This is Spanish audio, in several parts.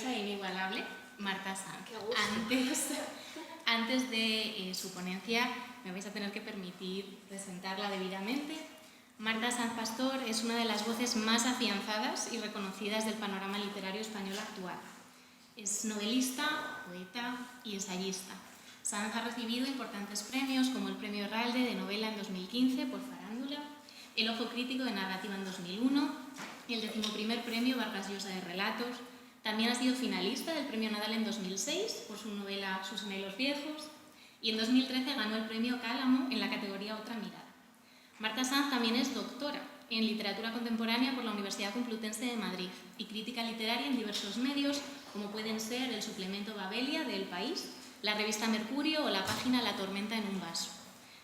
maravillosa e inigualable, Marta Sanz. ¡Qué gusto! Antes de su ponencia me vais a tener que permitir presentarla debidamente. Marta Sanz Pastor es una de las voces más afianzadas y reconocidas del panorama literario español actual. Es novelista, poeta y ensayista. Sanz ha recibido importantes premios como el Premio Herralde de Novela en 2015 por Farándula, el Ojo Crítico de Narrativa en 2001 y el 11º Premio Vargas Llosa de Relatos. También ha sido finalista del Premio Nadal en 2006 por su novela Sus gemelos viejos y en 2013 ganó el Premio Cálamo en la categoría Otra mirada. Marta Sanz también es doctora en Literatura Contemporánea por la Universidad Complutense de Madrid y crítica literaria en diversos medios como pueden ser el suplemento Babelia de El País, la revista Mercurio o la página La tormenta en un vaso.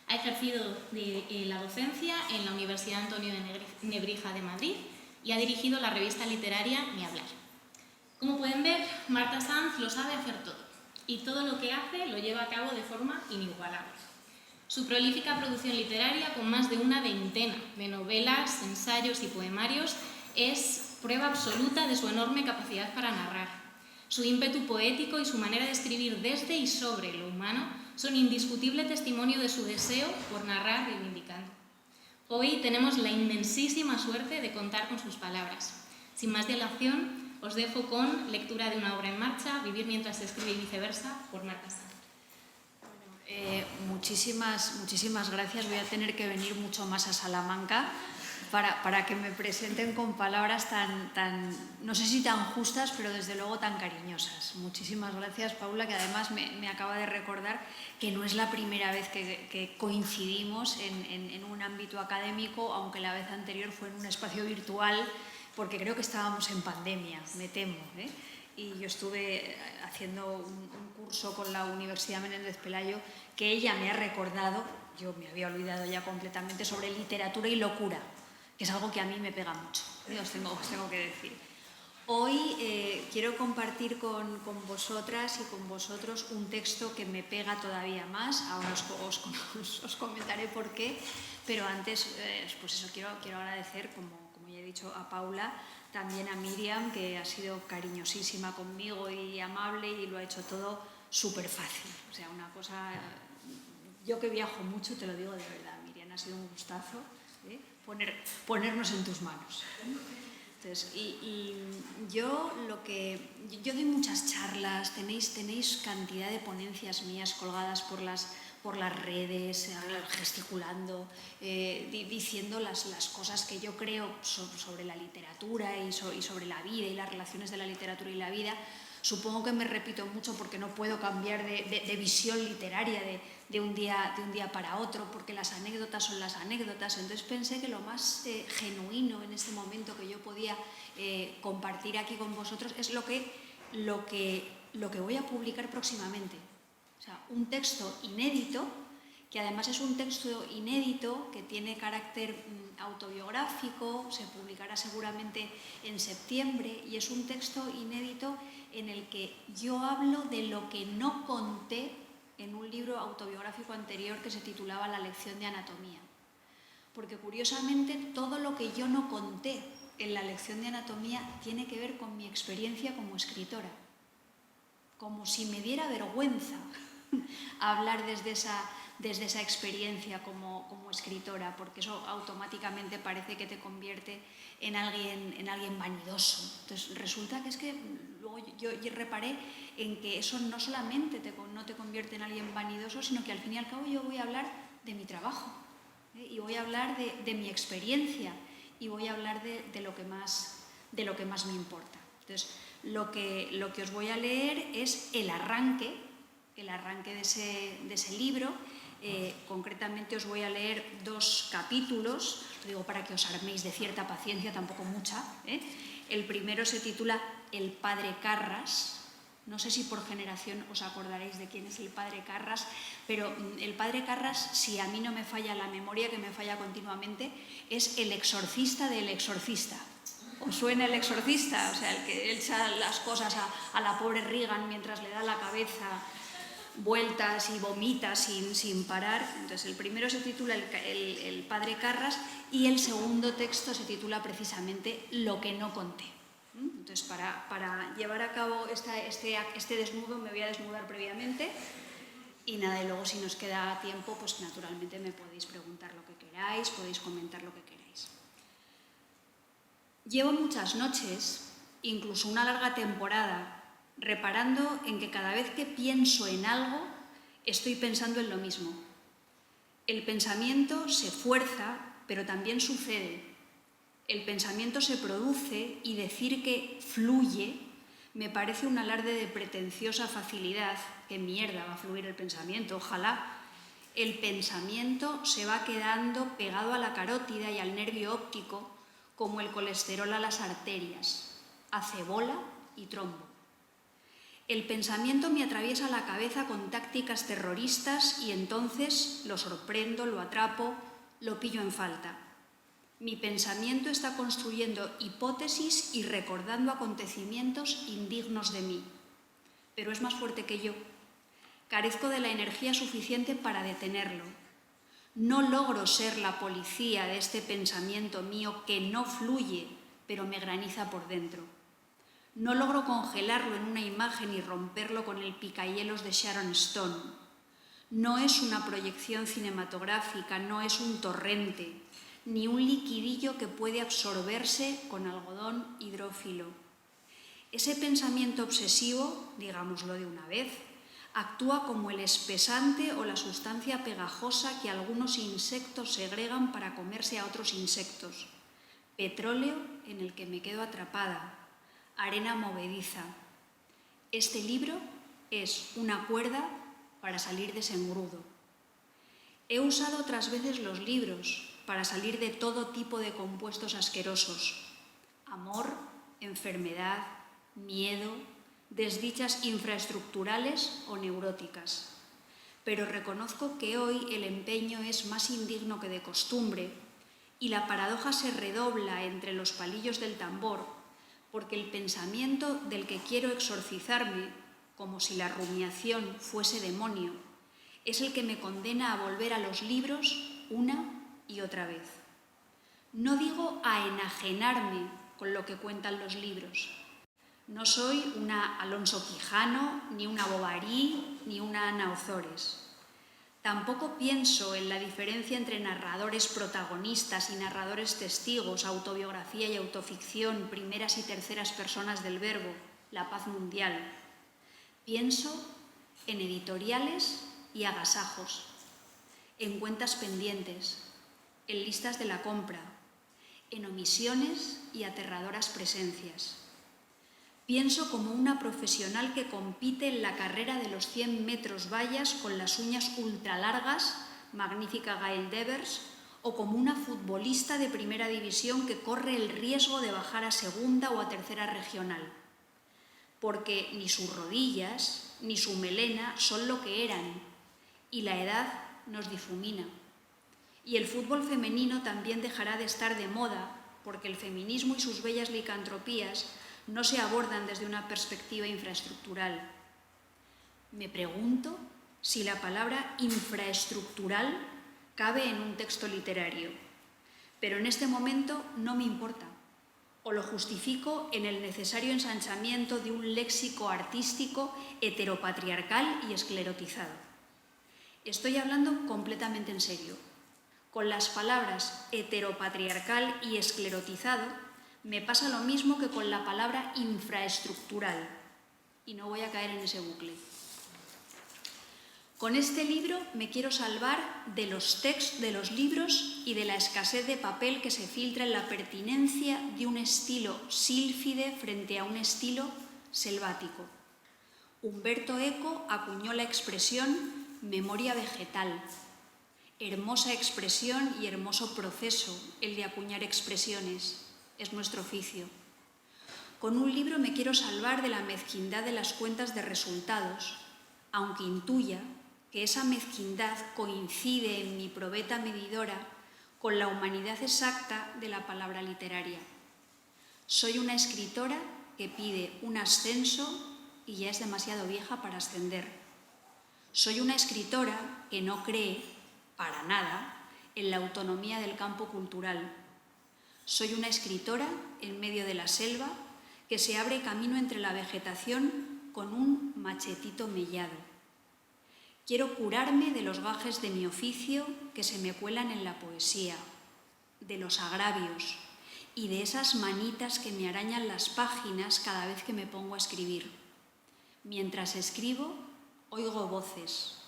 Ha ejercido la docencia en la Universidad Antonio de Nebrija de Madrid y ha dirigido la revista literaria Ni hablar. Como pueden ver, Marta Sanz lo sabe hacer todo y todo lo que hace lo lleva a cabo de forma inigualable. Su prolífica producción literaria, con más de una veintena de novelas, ensayos y poemarios, es prueba absoluta de su enorme capacidad para narrar. Su ímpetu poético y su manera de escribir desde y sobre lo humano son indiscutible testimonio de su deseo por narrar reivindicando. Hoy tenemos la inmensísima suerte de contar con sus palabras. Sin más dilación, os dejo con lectura de una obra en marcha, Vivir mientras se escribe y viceversa, por Marta Sanz. Muchísimas gracias. Voy a tener que venir mucho más a Salamanca para que me presenten con palabras tan, no sé si tan justas, pero desde luego tan cariñosas. Muchísimas gracias, Paula, que además me acaba de recordar que no es la primera vez que coincidimos en un ámbito académico, aunque la vez anterior fue en un espacio virtual, porque creo que estábamos en pandemia, me temo, ¿eh? Y yo estuve haciendo un curso con la Universidad Menéndez Pelayo que ella me ha recordado, yo me había olvidado ya completamente, sobre literatura y locura, que es algo que a mí me pega mucho, os tengo que decir. Hoy quiero compartir con vosotras y con vosotros un texto que me pega todavía más, ahora os comentaré por qué, pero antes pues eso, quiero agradecer, como ya he dicho, a Paula, también a Miriam, que ha sido cariñosísima conmigo y amable y lo ha hecho todo súper fácil. O sea, una cosa... Yo que viajo mucho, te lo digo de verdad, Miriam, ha sido un gustazo, ¿eh? Ponernos en tus manos. Entonces, yo doy muchas charlas, tenéis cantidad de ponencias mías colgadas por las redes, gesticulando, diciendo las cosas que yo creo sobre la literatura y sobre la vida y las relaciones de la literatura y la vida. Supongo que me repito mucho porque no puedo cambiar de visión literaria de un día para otro, porque las anécdotas son las anécdotas. Entonces pensé que lo más genuino en este momento que yo podía compartir aquí con vosotros es lo que voy a publicar próximamente. O sea, un texto inédito, que además es un texto inédito que tiene carácter autobiográfico, se publicará seguramente en septiembre, y es un texto inédito en el que yo hablo de lo que no conté en un libro autobiográfico anterior que se titulaba La lección de anatomía. Porque curiosamente todo lo que yo no conté en la lección de anatomía tiene que ver con mi experiencia como escritora. Como si me diera vergüenza hablar desde esa experiencia como escritora, porque eso automáticamente parece que te convierte en alguien vanidoso. Entonces resulta que es que luego yo reparé en que eso no solamente no te convierte en alguien vanidoso, sino que al fin y al cabo yo voy a hablar de mi trabajo, ¿eh? Y voy a hablar de mi experiencia y voy a hablar de lo que más me importa. Entonces lo que os voy a leer es el arranque de ese libro. Concretamente os voy a leer 2 capítulos, lo digo para que os arméis de cierta paciencia, tampoco mucha, ¿eh? El primero se titula El padre Carras. No sé si por generación os acordaréis de quién es el padre Carras, pero el padre Carras, si a mí no me falla la memoria, que me falla continuamente, es el exorcista del exorcista. ¿Os suena el exorcista? O sea, el que echa las cosas a la pobre Regan mientras le da la cabeza vueltas y vomita sin parar. Entonces el primero se titula el padre Carras y el segundo texto se titula precisamente Lo que no conté. Entonces, para llevar a cabo este desnudo me voy a desnudar previamente y nada, y luego si nos queda tiempo, pues naturalmente me podéis preguntar lo que queráis, podéis comentar lo que queráis. Llevo muchas noches, incluso una larga temporada, reparando en que cada vez que pienso en algo, estoy pensando en lo mismo. El pensamiento se fuerza, pero también sucede. El pensamiento se produce y decir que fluye me parece un alarde de pretenciosa facilidad. ¡Qué mierda va a fluir el pensamiento! Ojalá. El pensamiento se va quedando pegado a la carótida y al nervio óptico como el colesterol a las arterias. Hace bola y trombo. El pensamiento me atraviesa la cabeza con tácticas terroristas y entonces lo sorprendo, lo atrapo, lo pillo en falta. Mi pensamiento está construyendo hipótesis y recordando acontecimientos indignos de mí. Pero es más fuerte que yo. Carezco de la energía suficiente para detenerlo. No logro ser la policía de este pensamiento mío que no fluye, pero me graniza por dentro. No logro congelarlo en una imagen y romperlo con el picahielos de Sharon Stone. No es una proyección cinematográfica, no es un torrente, ni un liquidillo que puede absorberse con algodón hidrófilo. Ese pensamiento obsesivo, digámoslo de una vez, actúa como el espesante o la sustancia pegajosa que algunos insectos segregan para comerse a otros insectos. Petróleo en el que me quedo atrapada, arena movediza. Este libro es una cuerda para salir de ese engrudo. He usado otras veces los libros para salir de todo tipo de compuestos asquerosos. Amor, enfermedad, miedo, desdichas infraestructurales o neuróticas. Pero reconozco que hoy el empeño es más indigno que de costumbre y la paradoja se redobla entre los palillos del tambor porque el pensamiento del que quiero exorcizarme, como si la rumiación fuese demonio, es el que me condena a volver a los libros una y otra vez. No digo a enajenarme con lo que cuentan los libros. No soy una Alonso Quijano, ni una Bovary, ni una Ana Ozores. Tampoco pienso en la diferencia entre narradores protagonistas y narradores testigos, autobiografía y autoficción, primeras y terceras personas del verbo, la paz mundial. Pienso en editoriales y agasajos, en cuentas pendientes, en listas de la compra, en omisiones y aterradoras presencias. Pienso como una profesional que compite en la carrera de los 100 metros vallas con las uñas ultralargas, magnífica Gail Devers, o como una futbolista de primera división que corre el riesgo de bajar a segunda o a tercera regional. Porque ni sus rodillas ni su melena son lo que eran, y la edad nos difumina. Y el fútbol femenino también dejará de estar de moda, porque el feminismo y sus bellas licantropías no se abordan desde una perspectiva infraestructural. Me pregunto si la palabra infraestructural cabe en un texto literario, pero en este momento no me importa, o lo justifico en el necesario ensanchamiento de un léxico artístico heteropatriarcal y esclerotizado. Estoy hablando completamente en serio. Con las palabras heteropatriarcal y esclerotizado me pasa lo mismo que con la palabra infraestructural, y no voy a caer en ese bucle. Con este libro me quiero salvar de los textos de los libros y de la escasez de papel que se filtra en la pertinencia de un estilo sílfide frente a un estilo selvático. Humberto Eco acuñó la expresión memoria vegetal. Hermosa expresión y hermoso proceso el de acuñar expresiones. Es nuestro oficio. Con un libro me quiero salvar de la mezquindad de las cuentas de resultados, aunque intuya que esa mezquindad coincide en mi probeta medidora con la humanidad exacta de la palabra literaria. Soy una escritora que pide un ascenso y ya es demasiado vieja para ascender. Soy una escritora que no cree, para nada, en la autonomía del campo cultural. Soy una escritora en medio de la selva que se abre camino entre la vegetación con un machetito mellado. Quiero curarme de los gajes de mi oficio que se me cuelan en la poesía, de los agravios y de esas manitas que me arañan las páginas cada vez que me pongo a escribir. Mientras escribo, oigo voces.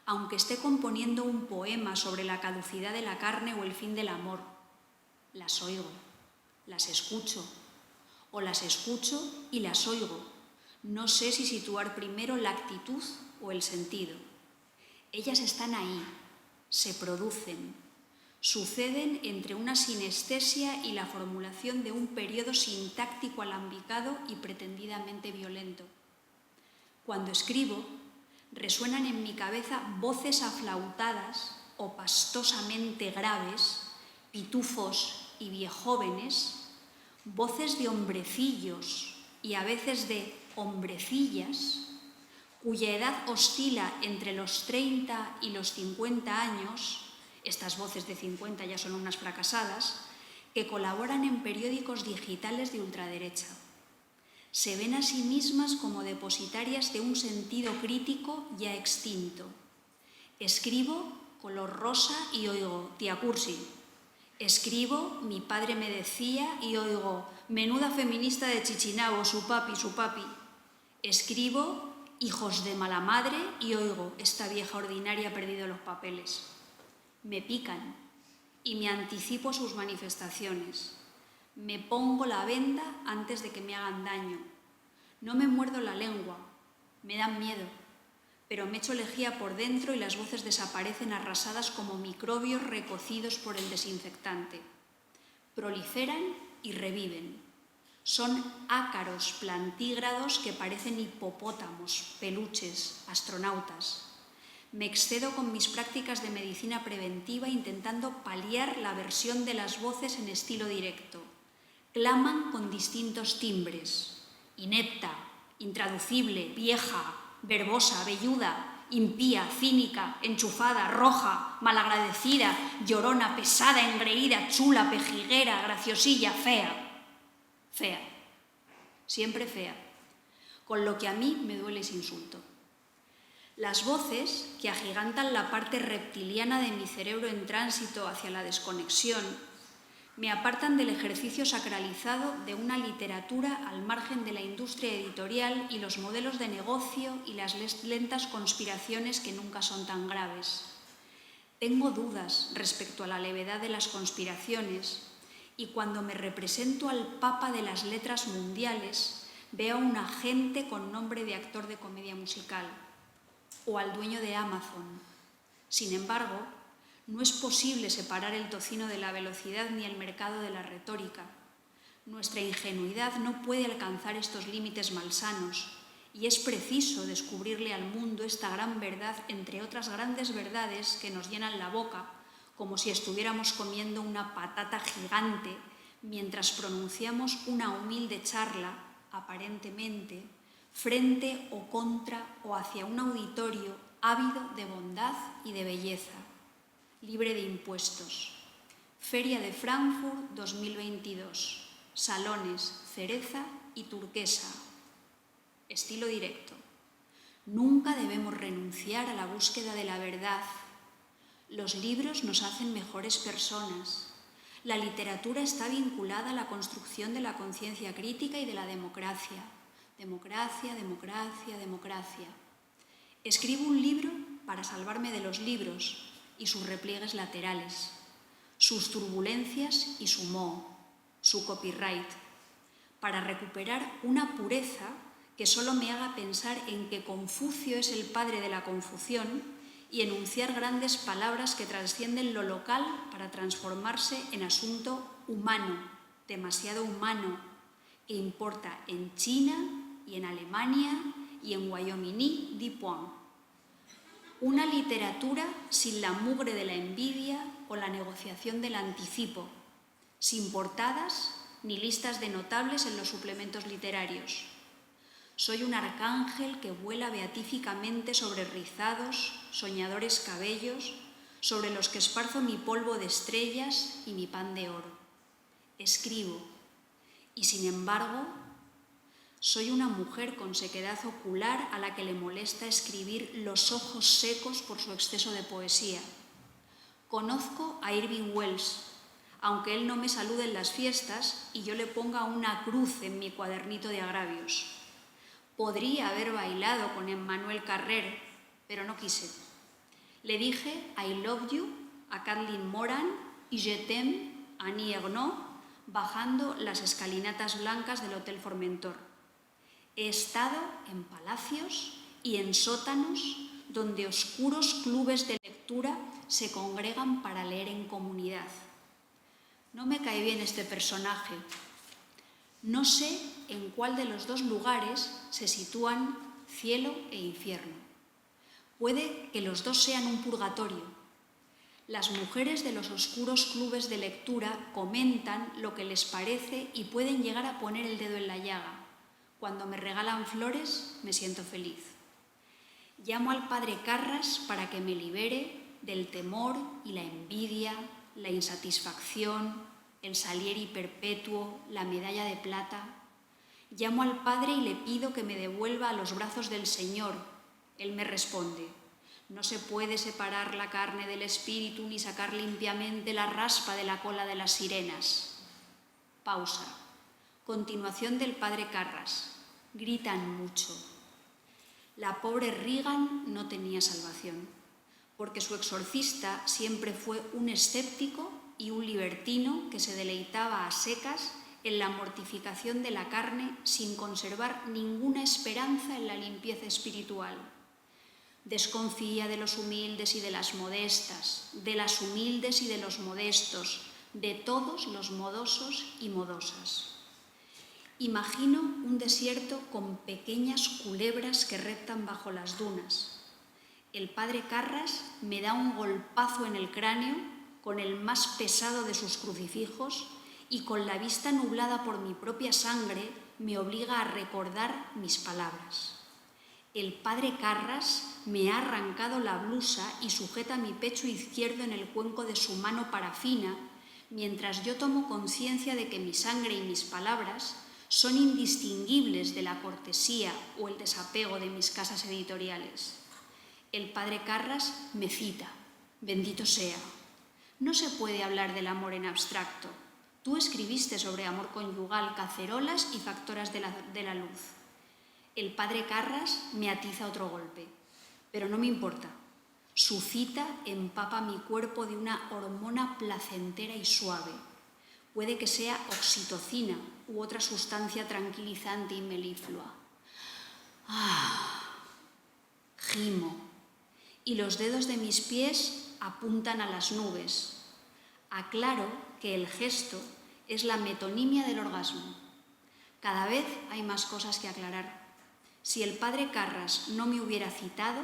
Aunque esté componiendo un poema sobre la caducidad de la carne o el fin del amor, las oigo, las escucho, o las escucho y las oigo. No sé si situar primero la actitud o el sentido. Ellas están ahí, se producen, suceden entre una sinestesia y la formulación de un periodo sintáctico alambicado y pretendidamente violento. Cuando escribo, resuenan en mi cabeza voces aflautadas o pastosamente graves, pitufos y viejóvenes, voces de hombrecillos y a veces de hombrecillas, cuya edad oscila entre los 30 y los 50 años, estas voces de 50 ya son unas fracasadas, que colaboran en periódicos digitales de ultraderecha. Se ven a sí mismas como depositarias de un sentido crítico ya extinto. Escribo color rosa y oigo tía Cursi. Escribo mi padre me decía y oigo menuda feminista de Chichinabo, su papi, su papi. Escribo hijos de mala madre y oigo esta vieja ordinaria ha perdido los papeles. Me pican y me anticipo sus manifestaciones. Me pongo la venda antes de que me hagan daño. No me muerdo la lengua, me dan miedo, pero me echo lejía por dentro y las voces desaparecen arrasadas como microbios recocidos por el desinfectante. Proliferan y reviven. Son ácaros plantígrados que parecen hipopótamos, peluches, astronautas. Me excedo con mis prácticas de medicina preventiva intentando paliar la versión de las voces en estilo directo. Claman con distintos timbres: inepta, intraducible, vieja, verbosa, velluda, impía, cínica, enchufada, roja, malagradecida, llorona, pesada, engreída, chula, pejiguera, graciosilla, fea. Fea, siempre fea, con lo que a mí me duele ese insulto. Las voces que agigantan la parte reptiliana de mi cerebro en tránsito hacia la desconexión me apartan del ejercicio sacralizado de una literatura al margen de la industria editorial y los modelos de negocio y las lentas conspiraciones que nunca son tan graves. Tengo dudas respecto a la levedad de las conspiraciones y cuando me represento al Papa de las letras mundiales veo a un agente con nombre de actor de comedia musical o al dueño de Amazon. Sin embargo, no es posible separar el tocino de la velocidad ni el mercado de la retórica. Nuestra ingenuidad no puede alcanzar estos límites malsanos y es preciso descubrirle al mundo esta gran verdad entre otras grandes verdades que nos llenan la boca como si estuviéramos comiendo una patata gigante mientras pronunciamos una humilde charla, aparentemente, frente o contra o hacia un auditorio ávido de bondad y de belleza, libre de impuestos. Feria de Frankfurt 2022. Salones cereza y turquesa. Estilo directo. Nunca debemos renunciar a la búsqueda de la verdad. Los libros nos hacen mejores personas. La literatura está vinculada a la construcción de la conciencia crítica y de la democracia. Democracia, democracia, democracia. Escribo un libro para salvarme de los libros y sus repliegues laterales, sus turbulencias y su moho, su copyright, para recuperar una pureza que solo me haga pensar en que Confucio es el padre de la confusión y enunciar grandes palabras que trascienden lo local para transformarse en asunto humano, demasiado humano, que importa en China y en Alemania y en Wyoming du Point. Una literatura sin la mugre de la envidia o la negociación del anticipo, sin portadas ni listas de notables en los suplementos literarios. Soy un arcángel que vuela beatíficamente sobre rizados, soñadores cabellos, sobre los que esparzo mi polvo de estrellas y mi pan de oro. Escribo, y sin embargo, Soy una mujer con sequedad ocular a la que le molesta escribir los ojos secos por su exceso de poesía. Conozco a Irving Welsh, aunque él no me salude en las fiestas y yo le ponga una cruz en mi cuadernito de agravios. Podría haber bailado con Emmanuel Carrère, pero no quise. Le dije I love you a Kathleen Moran y Je t'aime a Annie Ernaux bajando las escalinatas blancas del Hotel Formentor. He estado en palacios y en sótanos donde oscuros clubes de lectura se congregan para leer en comunidad. No me cae bien este personaje. No sé en cuál de los dos lugares se sitúan cielo e infierno. Puede que los dos sean un purgatorio. Las mujeres de los oscuros clubes de lectura comentan lo que les parece y pueden llegar a poner el dedo en la llaga. Cuando me regalan flores, me siento feliz. Llamo al padre Carras para que me libere del temor y la envidia, la insatisfacción, el Salieri perpetuo, la medalla de plata. Llamo al padre y le pido que me devuelva a los brazos del Señor. Él me responde: no se puede separar la carne del espíritu ni sacar limpiamente la raspa de la cola de las sirenas. Pausa. Continuación del padre Carras. Gritan mucho. La pobre Reagan no tenía salvación, porque su exorcista siempre fue un escéptico y un libertino que se deleitaba a secas en la mortificación de la carne sin conservar ninguna esperanza en la limpieza espiritual. Desconfía de los humildes y de las modestas, de las humildes y de los modestos, de todos los modosos y modosas. Imagino un desierto con pequeñas culebras que reptan bajo las dunas. El padre Carras me da un golpazo en el cráneo con el más pesado de sus crucifijos y con la vista nublada por mi propia sangre me obliga a recordar mis palabras. El padre Carras me ha arrancado la blusa y sujeta mi pecho izquierdo en el cuenco de su mano parafina, mientras yo tomo conciencia de que mi sangre y mis palabras son indistinguibles de la cortesía o el desapego de mis casas editoriales. El padre Carras me cita: bendito sea. No se puede hablar del amor en abstracto. Tú escribiste sobre amor conyugal, cacerolas y factoras de la luz. El padre Carras me atiza otro golpe, pero no me importa. Su cita empapa mi cuerpo de una hormona placentera y suave. Puede que sea oxitocina u otra sustancia tranquilizante y meliflua. Gimo, y los dedos de mis pies apuntan a las nubes. Aclaro que el gesto es la metonimia del orgasmo. Cada vez hay más cosas que aclarar. Si el padre Carras no me hubiera citado,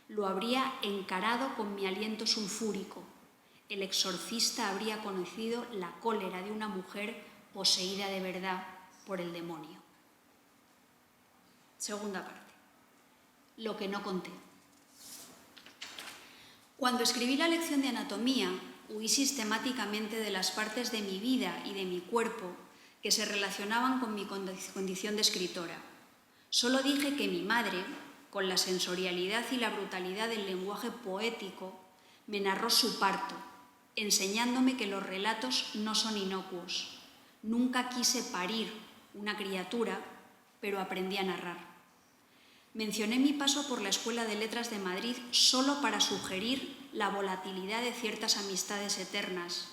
lo habría encarado con mi aliento sulfúrico. El exorcista habría conocido la cólera de una mujer poseída de verdad por el demonio. Segunda parte. Lo que no conté. Cuando escribí la lección de anatomía, huí sistemáticamente de las partes de mi vida y de mi cuerpo que se relacionaban con mi condición de escritora. Solo dije que mi madre, con la sensorialidad y la brutalidad del lenguaje poético, me narró su parto, enseñándome que los relatos no son inocuos. Nunca quise parir una criatura, pero aprendí a narrar. Mencioné mi paso por la Escuela de Letras de Madrid solo para sugerir la volatilidad de ciertas amistades eternas.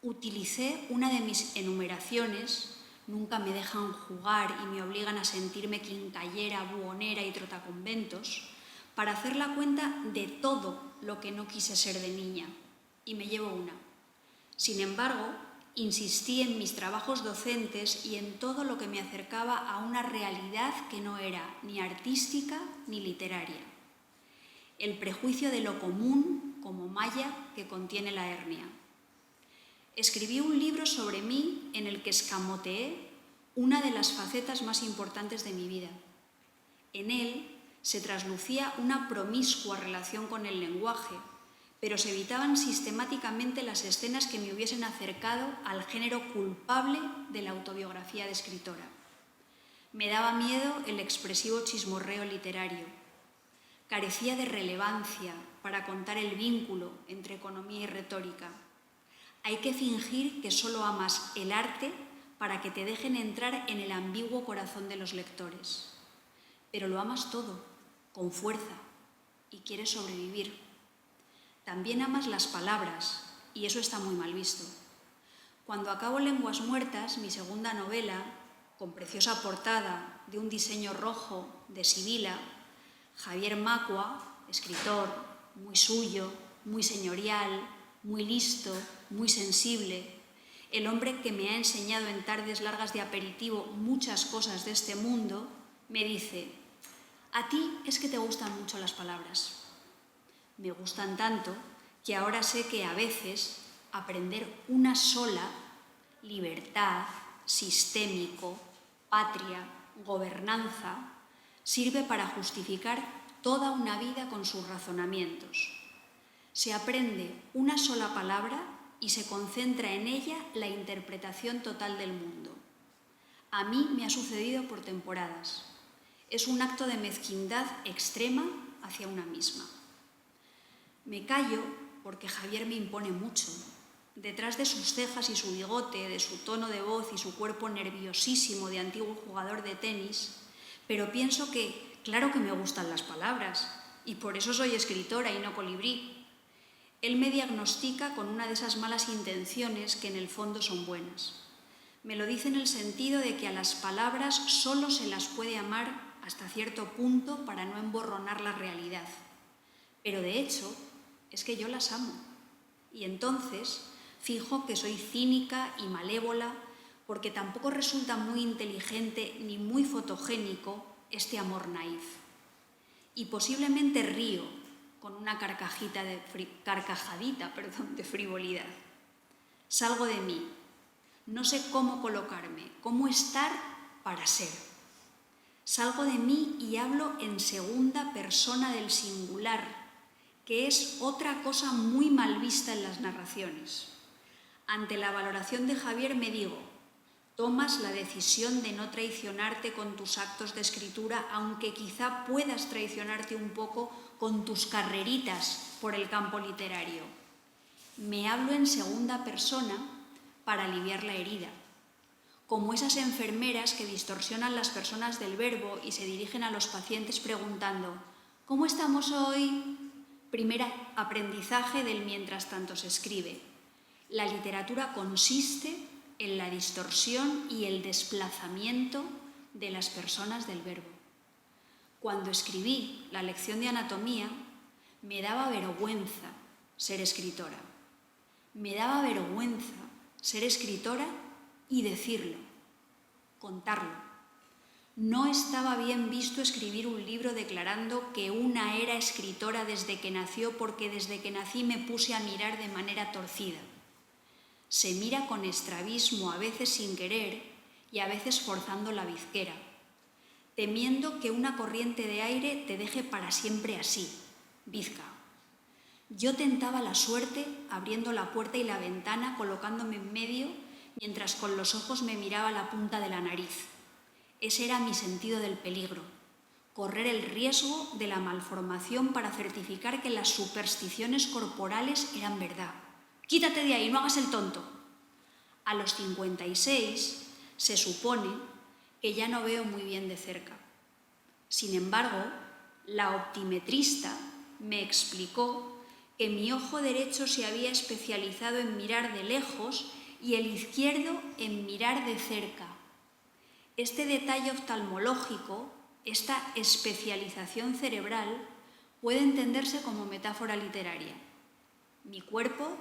Utilicé una de mis enumeraciones: nunca me dejan jugar y me obligan a sentirme quincallera, buhonera y trotaconventos, para hacer la cuenta de todo lo que no quise ser de niña. Y me llevo una. Sin embargo, insistí en mis trabajos docentes y en todo lo que me acercaba a una realidad que no era ni artística ni literaria. El prejuicio de lo común como malla que contiene la hernia. Escribí un libro sobre mí en el que escamoteé una de las facetas más importantes de mi vida. En él se traslucía una promiscua relación con el lenguaje, pero se evitaban sistemáticamente las escenas que me hubiesen acercado al género culpable de la autobiografía de escritora. Me daba miedo el expresivo chismorreo literario. Carecía de relevancia para contar el vínculo entre economía y retórica. Hay que fingir que solo amas el arte para que te dejen entrar en el ambiguo corazón de los lectores. Pero lo amas todo, con fuerza, y quieres sobrevivir. También amas las palabras, y eso está muy mal visto. Cuando acabo Lenguas Muertas, mi segunda novela, con preciosa portada de un diseño rojo de Sibila, Javier Macua, escritor, muy suyo, muy señorial, muy listo, muy sensible, el hombre que me ha enseñado en tardes largas de aperitivo muchas cosas de este mundo, me dice: a ti es que te gustan mucho las palabras. Me gustan tanto que ahora sé que a veces aprender una sola, libertad, sistémico, patria, gobernanza, sirve para justificar toda una vida con sus razonamientos. Se aprende una sola palabra y se concentra en ella la interpretación total del mundo. A mí me ha sucedido por temporadas. Es un acto de mezquindad extrema hacia una misma. Me callo porque Javier me impone mucho. Detrás de sus cejas y su bigote, de su tono de voz y su cuerpo nerviosísimo de antiguo jugador de tenis, pero pienso que, claro que me gustan las palabras, y por eso soy escritora y no colibrí. Él me diagnostica con una de esas malas intenciones que en el fondo son buenas. Me lo dice en el sentido de que a las palabras solo se las puede amar hasta cierto punto para no emborronar la realidad. Pero de hecho, es que yo las amo. Y entonces fijo que soy cínica y malévola porque tampoco resulta muy inteligente ni muy fotogénico este amor naif. Y posiblemente río con una carcajadita de frivolidad. Salgo de mí. No sé cómo colocarme, cómo estar para ser. Salgo de mí y hablo en segunda persona del singular, que es otra cosa muy mal vista en las narraciones. Ante la valoración de Javier me digo: tomas la decisión de no traicionarte con tus actos de escritura, aunque quizá puedas traicionarte un poco con tus carreritas por el campo literario. Me hablo en segunda persona para aliviar la herida, como esas enfermeras que distorsionan las personas del verbo y se dirigen a los pacientes preguntando: ¿cómo estamos hoy? Primer aprendizaje del mientras tanto se escribe. La literatura consiste en la distorsión y el desplazamiento de las personas del verbo. Cuando escribí la lección de anatomía, me daba vergüenza ser escritora. Me daba vergüenza ser escritora y decirlo, contarlo. No estaba bien visto escribir un libro declarando que una era escritora desde que nació porque desde que nací me puse a mirar de manera torcida. Se mira con estrabismo, a veces sin querer y a veces forzando la bizquera, temiendo que una corriente de aire te deje para siempre así, bizca. Yo tentaba la suerte abriendo la puerta y la ventana, colocándome en medio, mientras con los ojos me miraba la punta de la nariz. Ese era mi sentido del peligro, correr el riesgo de la malformación para certificar que las supersticiones corporales eran verdad. Quítate de ahí, no hagas el tonto. A los 56 se supone que ya no veo muy bien de cerca. Sin embargo, la optimetrista me explicó que mi ojo derecho se había especializado en mirar de lejos y el izquierdo en mirar de cerca. Este detalle oftalmológico, esta especialización cerebral, puede entenderse como metáfora literaria. Mi cuerpo,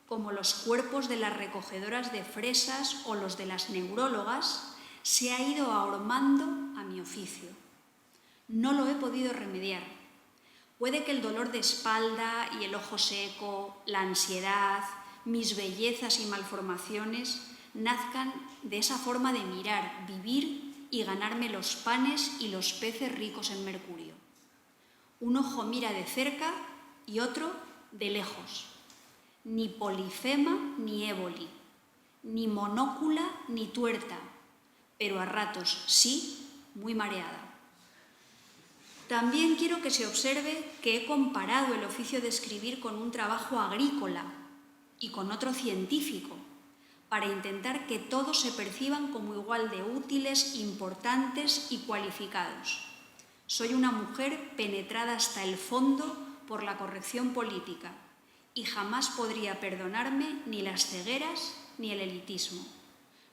como los cuerpos de las recogedoras de fresas o los de las neurólogas, se ha ido ahormando a mi oficio. No lo he podido remediar. Puede que el dolor de espalda y el ojo seco, la ansiedad, mis bellezas y malformaciones nazcan de esa forma de mirar, vivir y ganarme los panes y los peces ricos en mercurio. Un ojo mira de cerca y otro de lejos. Ni polifema ni éboli, ni monócula ni tuerta, pero a ratos sí muy mareada. También quiero que se observe que he comparado el oficio de escribir con un trabajo agrícola y con otro científico, para intentar que todos se perciban como igual de útiles, importantes y cualificados. Soy una mujer penetrada hasta el fondo por la corrección política y jamás podría perdonarme ni las cegueras ni el elitismo.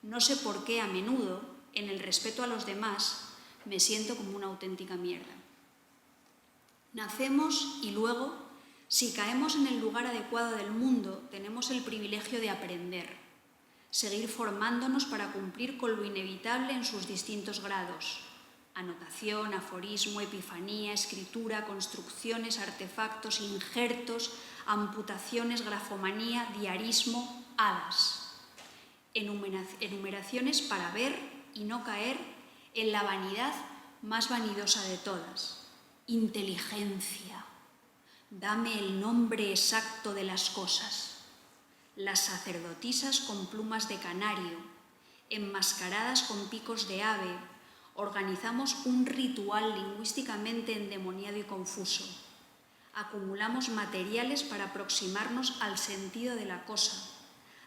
No sé por qué a menudo, en el respeto a los demás, me siento como una auténtica mierda. Nacemos y luego, si caemos en el lugar adecuado del mundo, tenemos el privilegio de aprender, seguir formándonos para cumplir con lo inevitable en sus distintos grados: anotación, aforismo, epifanía, escritura, construcciones, artefactos, injertos, amputaciones, grafomanía, diarismo, hadas. Enumeraciones para ver y no caer en la vanidad más vanidosa de todas. Inteligencia. Dame el nombre exacto de las cosas. Las sacerdotisas con plumas de canario, enmascaradas con picos de ave, organizamos un ritual lingüísticamente endemoniado y confuso. Acumulamos materiales para aproximarnos al sentido de la cosa.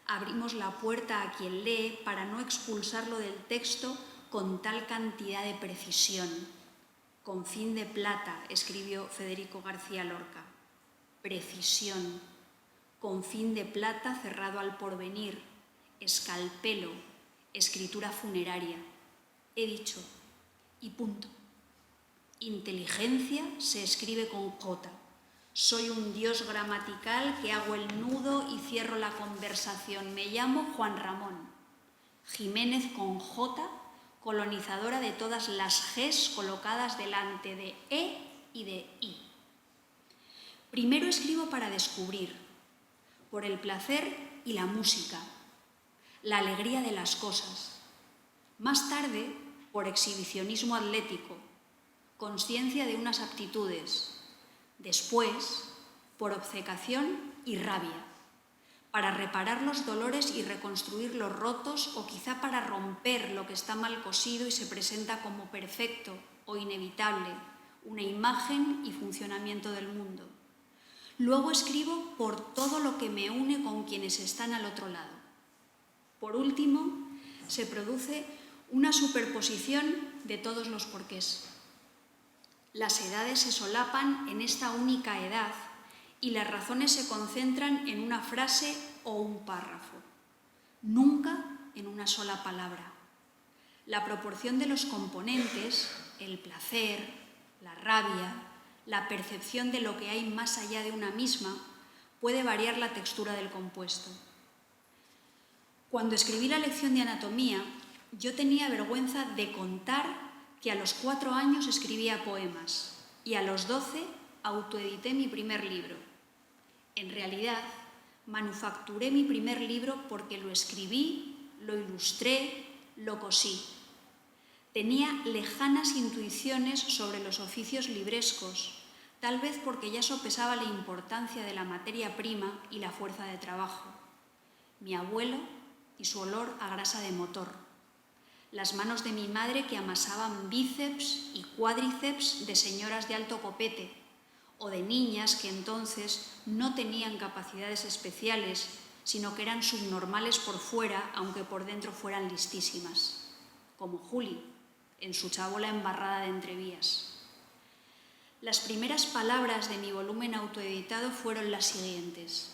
Abrimos la puerta a quien lee para no expulsarlo del texto con tal cantidad de precisión. Con fin de plata, escribió Federico García Lorca. Precisión. Con fin de plata cerrado al porvenir. Escalpelo. Escritura funeraria. He dicho. Y punto. Inteligencia se escribe con J. Soy un dios gramatical que hago el nudo y cierro la conversación. Me llamo Juan Ramón. Jiménez con J, colonizadora de todas las Gs colocadas delante de E y de I. Primero escribo para descubrir, por el placer y la música, la alegría de las cosas. Más tarde, por exhibicionismo atlético, consciencia de unas aptitudes. Después, por obcecación y rabia, para reparar los dolores y reconstruir los rotos, o quizá para romper lo que está mal cosido y se presenta como perfecto o inevitable, una imagen y funcionamiento del mundo. Luego escribo por todo lo que me une con quienes están al otro lado. Por último, se produce una superposición de todos los porqués. Las edades se solapan en esta única edad y las razones se concentran en una frase o un párrafo, nunca en una sola palabra. La proporción de los componentes, el placer, la rabia, la percepción de lo que hay más allá de una misma, puede variar la textura del compuesto. Cuando escribí la lección de anatomía, yo tenía vergüenza de contar que a los 4 años escribía poemas y a los 12 autoedité mi primer libro. En realidad, manufacturé mi primer libro porque lo escribí, lo ilustré, lo cosí. Tenía lejanas intuiciones sobre los oficios librescos, tal vez porque ya sopesaba la importancia de la materia prima y la fuerza de trabajo. Mi abuelo y su olor a grasa de motor. Las manos de mi madre que amasaban bíceps y cuádriceps de señoras de alto copete o de niñas que entonces no tenían capacidades especiales, sino que eran subnormales por fuera, aunque por dentro fueran listísimas, como Juli, en su chabola embarrada de entrevías. Las primeras palabras de mi volumen autoeditado fueron las siguientes.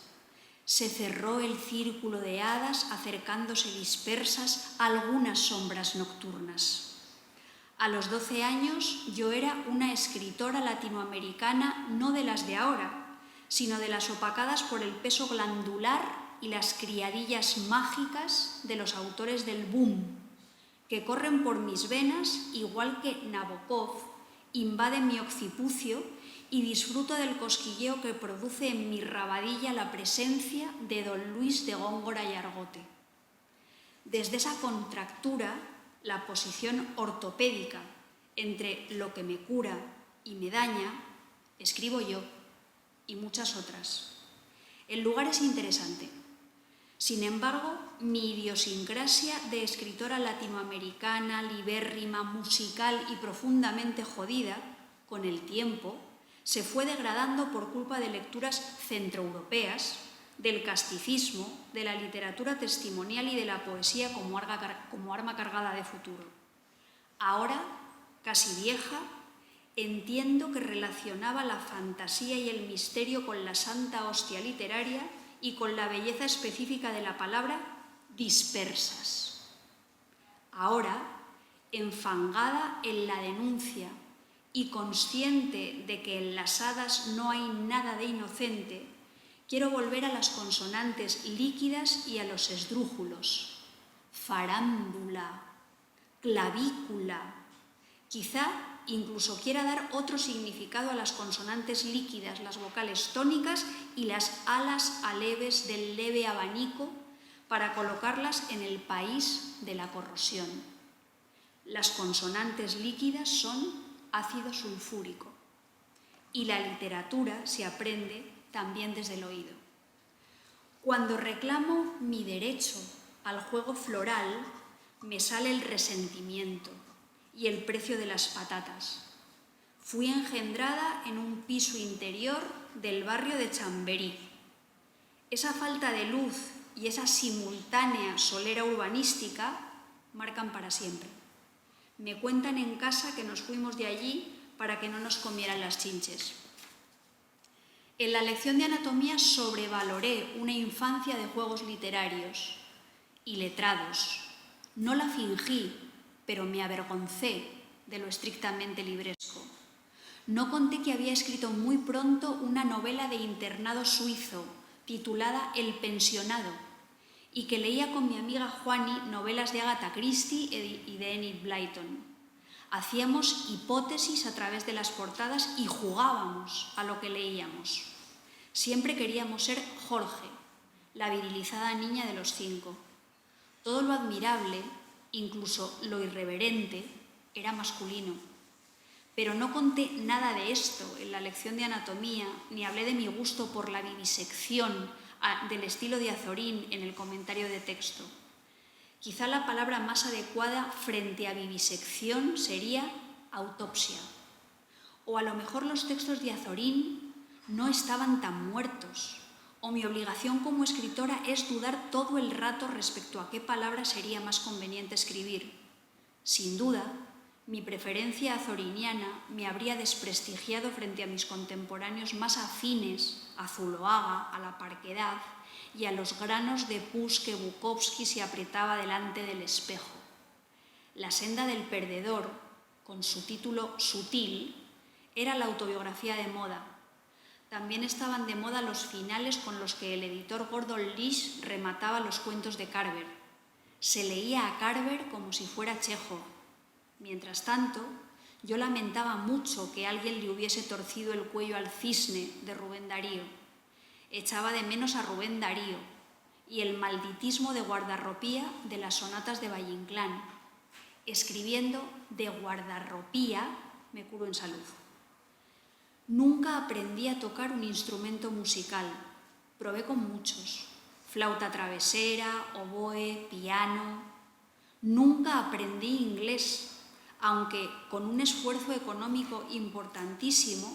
Se cerró el círculo de hadas acercándose dispersas a algunas sombras nocturnas. A los 12 años yo era una escritora latinoamericana no de las de ahora, sino de las opacadas por el peso glandular y las criadillas mágicas de los autores del boom, que corren por mis venas igual que Nabokov, invaden mi occipucio y disfruto del cosquilleo que produce en mi rabadilla la presencia de don Luis de Góngora y Argote. Desde esa contractura, la posición ortopédica entre lo que me cura y me daña, escribo yo y muchas otras. El lugar es interesante. Sin embargo, mi idiosincrasia de escritora latinoamericana, libérrima, musical y profundamente jodida, con el tiempo, se fue degradando por culpa de lecturas centroeuropeas, del casticismo, de la literatura testimonial y de la poesía como arma cargada de futuro. Ahora, casi vieja, entiendo que relacionaba la fantasía y el misterio con la santa hostia literaria y con la belleza específica de la palabra dispersas. Ahora, enfangada en la denuncia y consciente de que en las hadas no hay nada de inocente, quiero volver a las consonantes líquidas y a los esdrújulos. Farándula, clavícula. Quizá incluso quiera dar otro significado a las consonantes líquidas, las vocales tónicas y las alas aleves del leve abanico para colocarlas en el país de la corrosión. Las consonantes líquidas son ácido sulfúrico y la literatura se aprende también desde el oído. Cuando reclamo mi derecho al juego floral, me sale el resentimiento y el precio de las patatas. Fui engendrada en un piso interior del barrio de Chamberí. Esa falta de luz y esa simultánea solera urbanística marcan para siempre. Me cuentan en casa que nos fuimos de allí para que no nos comieran las chinches. En la lección de anatomía sobrevaloré una infancia de juegos literarios y letrados. No la fingí, pero me avergoncé de lo estrictamente libresco. No conté que había escrito muy pronto una novela de internado suizo titulada El pensionado y que leía con mi amiga Juani novelas de Agatha Christie y de Enid Blyton. Hacíamos hipótesis a través de las portadas y jugábamos a lo que leíamos. Siempre queríamos ser Jorge, la virilizada niña de los 5. Todo lo admirable, incluso lo irreverente, era masculino. Pero no conté nada de esto en la lección de anatomía, ni hablé de mi gusto por la vivisección del estilo de Azorín en el comentario de texto. Quizá la palabra más adecuada frente a vivisección sería autopsia. O a lo mejor los textos de Azorín no estaban tan muertos, o mi obligación como escritora es dudar todo el rato respecto a qué palabra sería más conveniente escribir. Sin duda, mi preferencia azoriniana me habría desprestigiado frente a mis contemporáneos más afines a Zuloaga, a la Parquedad y a los granos de pus que Bukowski se apretaba delante del espejo. La senda del perdedor, con su título Sutil, era la autobiografía de moda. También estaban de moda los finales con los que el editor Gordon Lish remataba los cuentos de Carver. Se leía a Carver como si fuera Chekhov. Mientras tanto, yo lamentaba mucho que alguien le hubiese torcido el cuello al cisne de Rubén Darío. Echaba de menos a Rubén Darío y el malditismo de guardarropía de las sonatas de Valle Inclán. Escribiendo de guardarropía me curo en salud. Nunca aprendí a tocar un instrumento musical. Probé con muchos. Flauta travesera, oboe, piano. Nunca aprendí inglés, aunque con un esfuerzo económico importantísimo,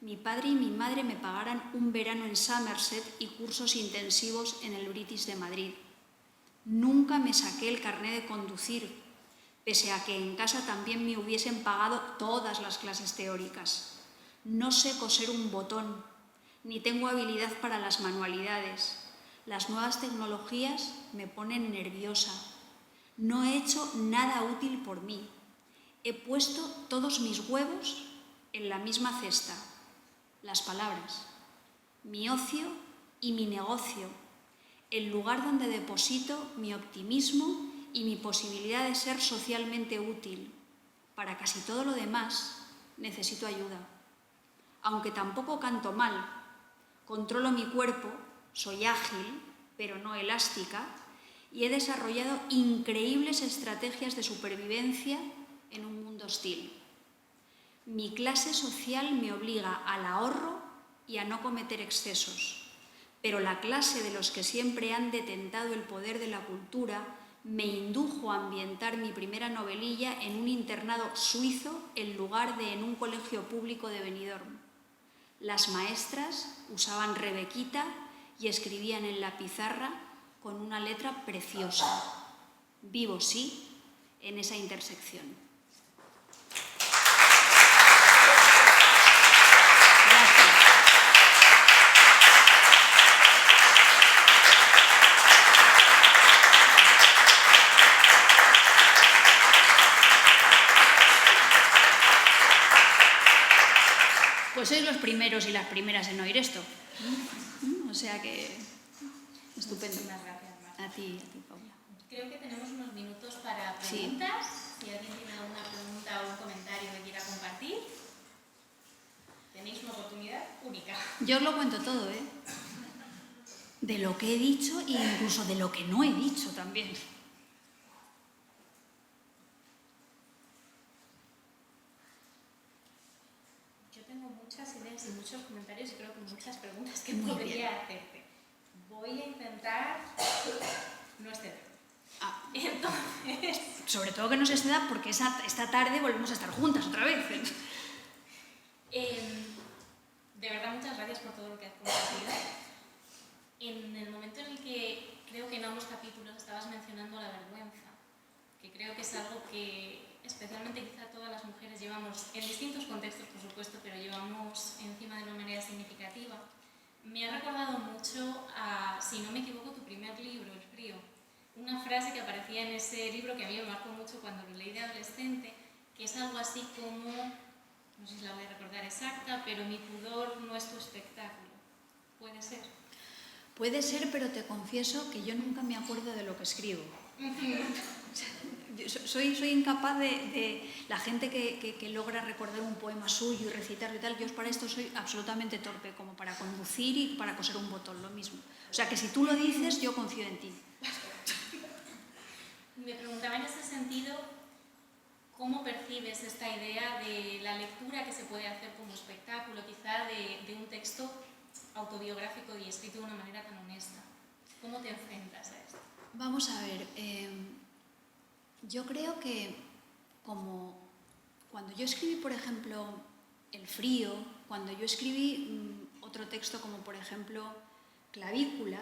mi padre y mi madre me pagaran un verano en Somerset y cursos intensivos en el British de Madrid. Nunca me saqué el carné de conducir, pese a que en casa también me hubiesen pagado todas las clases teóricas. No sé coser un botón, ni tengo habilidad para las manualidades. Las nuevas tecnologías me ponen nerviosa. No he hecho nada útil por mí. He puesto todos mis huevos en la misma cesta, las palabras, mi ocio y mi negocio, el lugar donde deposito mi optimismo y mi posibilidad de ser socialmente útil. Para casi todo lo demás necesito ayuda. Aunque tampoco canto mal, controlo mi cuerpo, soy ágil, pero no elástica, y he desarrollado increíbles estrategias de supervivencia en un mundo hostil. Mi clase social me obliga al ahorro y a no cometer excesos, pero la clase de los que siempre han detentado el poder de la cultura me indujo a ambientar mi primera novelilla en un internado suizo en lugar de en un colegio público de Benidorm. Las maestras usaban rebequita y escribían en la pizarra con una letra preciosa. Vivo, sí, en esa intersección. Gracias. Pues sois los primeros y las primeras en oír esto. O sea que... Estupendo. Muchísimas gracias, Marta. A ti, Paula. Creo que tenemos unos minutos para preguntas. Sí. Si alguien tiene alguna pregunta o un comentario que quiera compartir, tenéis una oportunidad única. Yo os lo cuento todo, ¿eh? De lo que he dicho e incluso de lo que no he dicho también. Yo tengo muchas ideas y muchos comentarios y creo que muchas preguntas que Muy podría bien. hacerte. Voy a intentar no exceder. Entonces... Sobre todo que no se exceda porque esta tarde volvemos a estar juntas otra vez. De verdad, muchas gracias por todo lo que has compartido. En el momento en el que creo que en ambos capítulos estabas mencionando la vergüenza, que creo que es algo que especialmente quizá todas las mujeres llevamos, en distintos contextos por supuesto, pero llevamos encima de una manera significativa, me ha recordado mucho a, si no me equivoco, tu primer libro, El frío. Una frase que aparecía en ese libro que a mí me marcó mucho cuando lo leí de adolescente, que es algo así como, no sé si la voy a recordar exacta, pero mi pudor no es tu espectáculo. ¿Puede ser? Puede ser, pero te confieso que yo nunca me acuerdo de lo que escribo. Soy incapaz de la gente que logra recordar un poema suyo y recitarlo y tal. Yo para esto soy absolutamente torpe, como para conducir y para coser un botón, lo mismo. O sea que si tú lo dices, yo confío en ti. Me preguntaba en ese sentido, ¿cómo percibes esta idea de la lectura que se puede hacer como espectáculo, quizá de un texto autobiográfico y escrito de una manera tan honesta? ¿Cómo te enfrentas a esto? Vamos a ver, yo creo que como cuando yo escribí, por ejemplo, El frío, cuando yo escribí otro texto como, por ejemplo, Clavícula,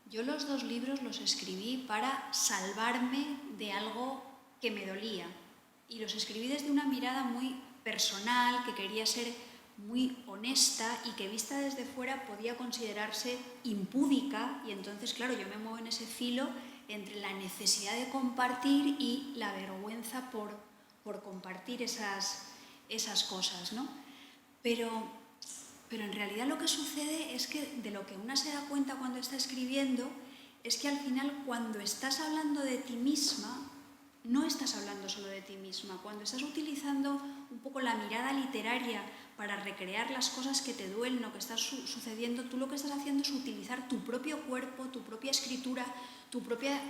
yo los dos libros los escribí para salvarme de algo que me dolía. Y los escribí desde una mirada muy personal, que quería ser muy honesta y que vista desde fuera podía considerarse impúdica. Y entonces, claro, yo me muevo en ese filo entre la necesidad de compartir y la vergüenza por compartir esas cosas, ¿no? Pero en realidad lo que sucede es que de lo que una se da cuenta cuando está escribiendo es que al final cuando estás hablando de ti misma, no estás hablando solo de ti misma. Cuando estás utilizando un poco la mirada literaria para recrear las cosas que te duelen o que están sucediendo, tú lo que estás haciendo es utilizar tu propio cuerpo, tu propia escritura, tu propia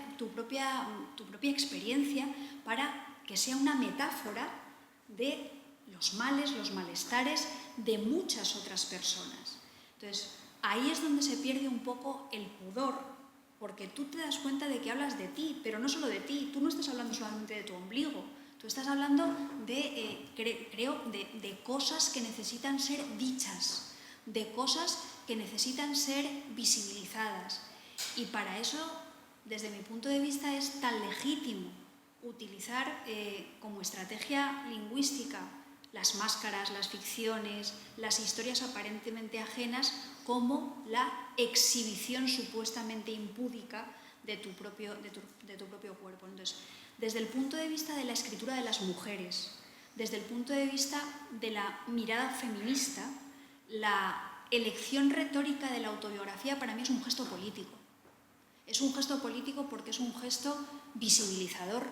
experiencia para que sea una metáfora de los males, los malestares de muchas otras personas. Entonces, ahí es donde se pierde un poco el pudor, porque tú te das cuenta de que hablas de ti, pero no solo de ti. Tú no estás hablando solamente de tu ombligo, tú estás hablando de cosas que necesitan ser dichas, de cosas que necesitan ser visibilizadas. Y para eso, desde mi punto de vista, es tan legítimo utilizar como estrategia lingüística las máscaras, las ficciones, las historias aparentemente ajenas, como la exhibición supuestamente impúdica de tu propio cuerpo. Entonces, desde el punto de vista de la escritura de las mujeres, desde el punto de vista de la mirada feminista, la elección retórica de la autobiografía para mí es un gesto político. Es un gesto político porque es un gesto visibilizador,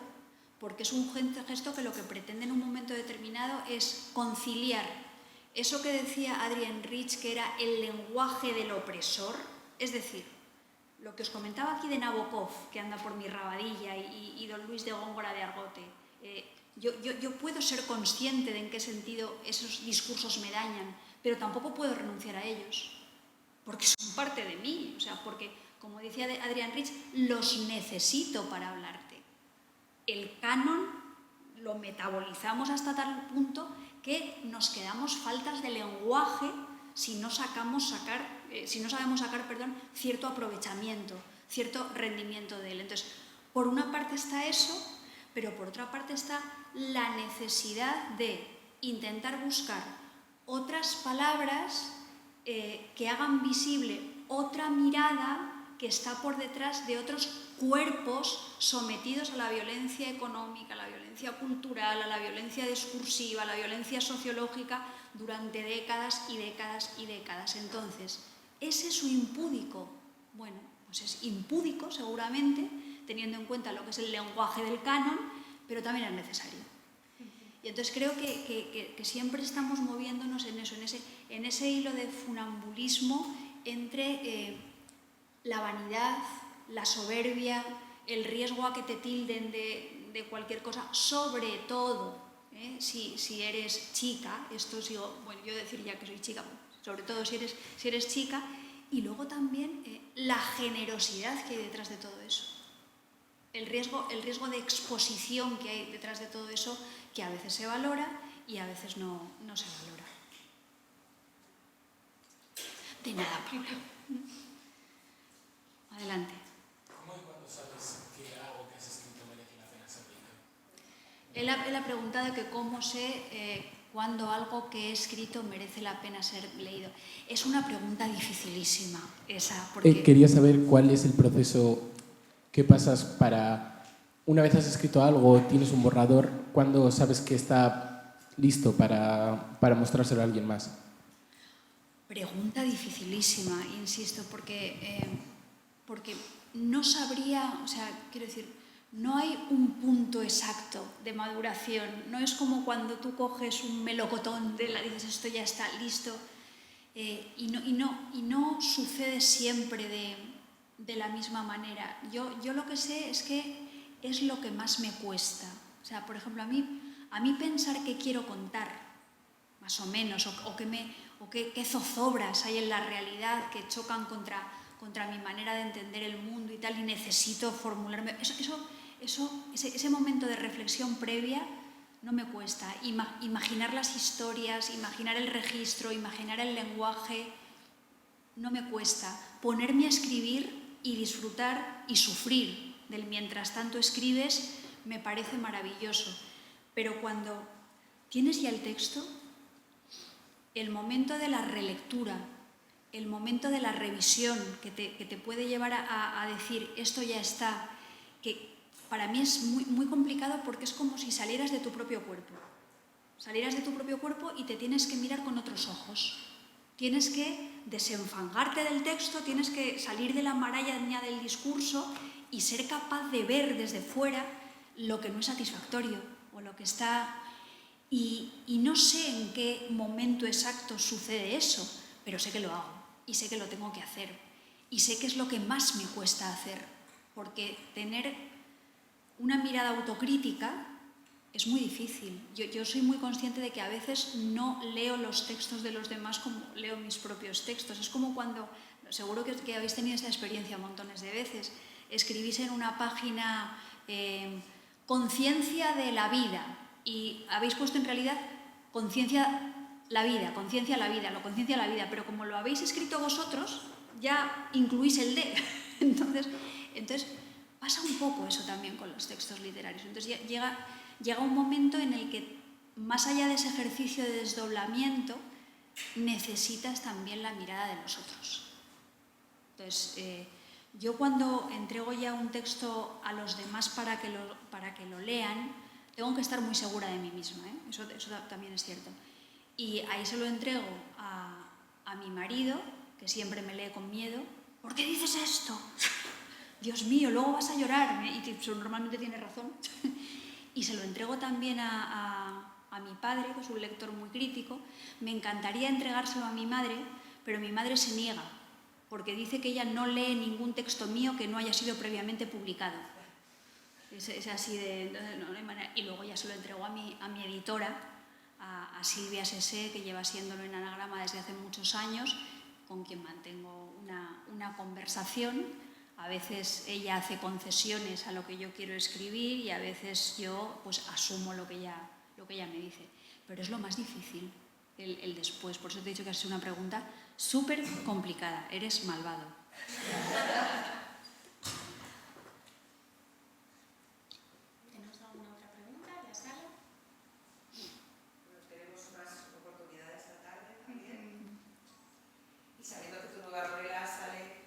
porque es un gesto que lo que pretende en un momento determinado es conciliar eso que decía Adrienne Rich, que era el lenguaje del opresor, es decir, lo que os comentaba aquí de Nabokov, que anda por mi rabadilla, y don Luis de Góngora de Argote. Yo puedo ser consciente de en qué sentido esos discursos me dañan, pero tampoco puedo renunciar a ellos, porque son parte de mí, o sea, porque, como decía Adrienne Rich, los necesito para hablarte. El canon lo metabolizamos hasta tal punto que nos quedamos faltas de lenguaje si no sabemos sacar, cierto aprovechamiento, cierto rendimiento de él. Entonces, por una parte está eso, pero por otra parte está la necesidad de intentar buscar otras palabras que hagan visible otra mirada que está por detrás de otros cuerpos sometidos a la violencia económica, a la violencia cultural, a la violencia discursiva, a la violencia sociológica durante décadas y décadas y décadas. Entonces, ¿es eso impúdico? Bueno, pues es impúdico seguramente, teniendo en cuenta lo que es el lenguaje del canon, pero también es necesario. Y entonces creo que siempre estamos moviéndonos en eso, en ese hilo de funambulismo entre la vanidad, la soberbia, el riesgo a que te tilden de cualquier cosa, sobre todo si eres chica, esto sigo, bueno, yo decir ya que soy chica, sobre todo si eres chica, y luego también la generosidad que hay detrás de todo eso. El riesgo de exposición que hay detrás de todo eso, que a veces se valora y a veces no se valora. De nada, Paula. Adelante. ¿Cómo y cuándo sabes que algo que has escrito merece la pena ser leído? Él ha preguntado que cómo sé cuándo algo que he escrito merece la pena ser leído. Es una pregunta dificilísima esa. Porque... Quería saber cuál es el proceso que pasas para, una vez has escrito algo, tienes un borrador, ¿cuándo sabes que está listo para mostrárselo a alguien más? Pregunta dificilísima, insisto, porque no sabría, o sea, quiero decir, no hay un punto exacto de maduración. No es como cuando tú coges un melocotón dices esto ya está listo, y no sucede siempre de la misma manera. Yo lo que sé es que es lo que más me cuesta. O sea, por ejemplo, a mí pensar qué quiero contar, más o menos, o qué zozobras hay en la realidad que chocan contra mi manera de entender el mundo y tal, y necesito formularme. Ese momento de reflexión previa no me cuesta. Imaginar las historias, imaginar el registro, imaginar el lenguaje, no me cuesta. Ponerme a escribir y disfrutar y sufrir del mientras tanto escribes me parece maravilloso. Pero cuando tienes ya el texto, el momento de la relectura, el momento de la revisión que te puede llevar a decir esto ya está, que para mí es muy, muy complicado porque es como si salieras de tu propio cuerpo. Salieras de tu propio cuerpo y te tienes que mirar con otros ojos. Tienes que desenfangarte del texto, tienes que salir de la maraña del discurso y ser capaz de ver desde fuera lo que no es satisfactorio o lo que está... Y no sé en qué momento exacto sucede eso, pero sé que lo hago y sé que lo tengo que hacer y sé que es lo que más me cuesta hacer, porque tener una mirada autocrítica es muy difícil. Yo soy muy consciente de que a veces no leo los textos de los demás como leo mis propios textos. Es como cuando, seguro que habéis tenido esta experiencia montones de veces, escribís en una página conciencia de la vida y habéis puesto en realidad conciencia la vida, pero como lo habéis escrito vosotros, ya incluís el de. Entonces pasa un poco eso también con los textos literarios. Entonces llega un momento en el que, más allá de ese ejercicio de desdoblamiento, necesitas también la mirada de los otros. Entonces, yo cuando entrego ya un texto a los demás para que lo lean, tengo que estar muy segura de mí misma, ¿eh? Eso también es cierto. Y ahí se lo entrego a mi marido, que siempre me lee con miedo. ¿Por qué dices esto? Dios mío, luego vas a llorar. Y normalmente tiene razón. Y se lo entrego también a mi padre, que es un lector muy crítico. Me encantaría entregárselo a mi madre, pero mi madre se niega, porque dice que ella no lee ningún texto mío que no haya sido previamente publicado. Es así de... No hay manera. Y luego ya se lo entrego a mi editora, a Silvia Sesé, que lleva siéndolo en Anagrama desde hace muchos años, con quien mantengo una conversación. A veces ella hace concesiones a lo que yo quiero escribir y a veces yo pues asumo lo que ella me dice. Pero es lo más difícil, el después. Por eso te he dicho que ha sido una pregunta súper complicada. Eres malvado. ¿Tenemos alguna otra pregunta en la sala? Tenemos más oportunidades esta tarde también. Y sabiendo que tu nueva novela sale...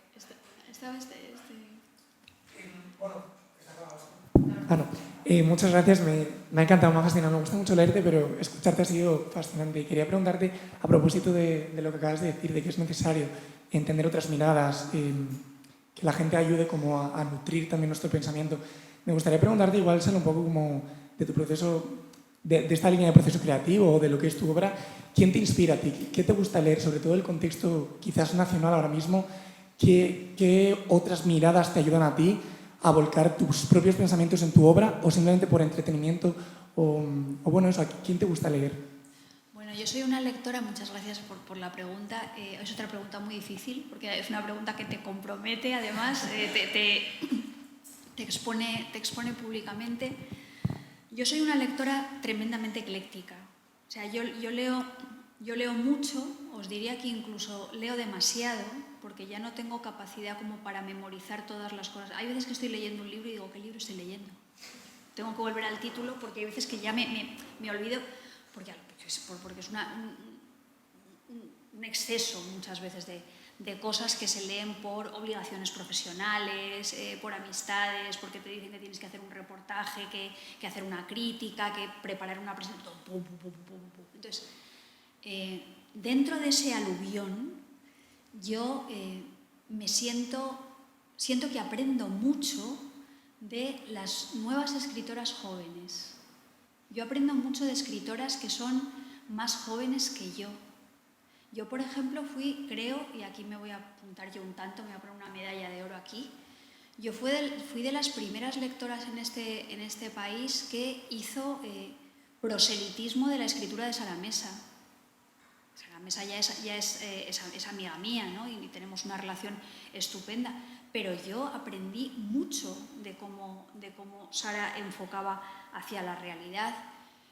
Bueno, está acabado. Muchas gracias, me ha encantado, me ha fascinado, me gusta mucho leerte, pero escucharte ha sido fascinante. Y quería preguntarte, a propósito de lo que acabas de decir, de que es necesario entender otras miradas, que la gente ayude como a nutrir también nuestro pensamiento. Me gustaría preguntarte, igual sale un poco como de tu proceso, de esta línea de proceso creativo o de lo que es tu obra. ¿Quién te inspira a ti? ¿Qué te gusta leer? Sobre todo el contexto quizás nacional ahora mismo. ¿Qué otras miradas te ayudan a ti a volcar tus propios pensamientos en tu obra o simplemente por entretenimiento? O bueno, eso, ¿a quién te gusta leer? Bueno, yo soy una lectora, muchas gracias por la pregunta. Es otra pregunta muy difícil porque es una pregunta que te compromete, además, te expone públicamente. Yo soy una lectora tremendamente ecléctica. O sea, yo leo mucho, os diría que incluso leo demasiado, porque ya no tengo capacidad como para memorizar todas las cosas. Hay veces que estoy leyendo un libro y digo, ¿qué libro estoy leyendo? Tengo que volver al título porque hay veces que ya me olvido, porque es un exceso muchas veces de cosas que se leen por obligaciones profesionales, por amistades, porque te dicen que tienes que hacer un reportaje, que hacer una crítica, que preparar una presentación. Entonces, dentro de ese aluvión, yo me siento que aprendo mucho de las nuevas escritoras jóvenes. Yo aprendo mucho de escritoras que son más jóvenes que yo. Yo, por ejemplo, creo, y aquí me voy a apuntar yo un tanto, me voy a poner una medalla de oro aquí, yo fui de las primeras lectoras en este país que hizo proselitismo de la escritura de Sara Mesa. Sara Mesa ya es amiga mía, ¿no? Y tenemos una relación estupenda, pero yo aprendí mucho de cómo Sara enfocaba hacia la realidad.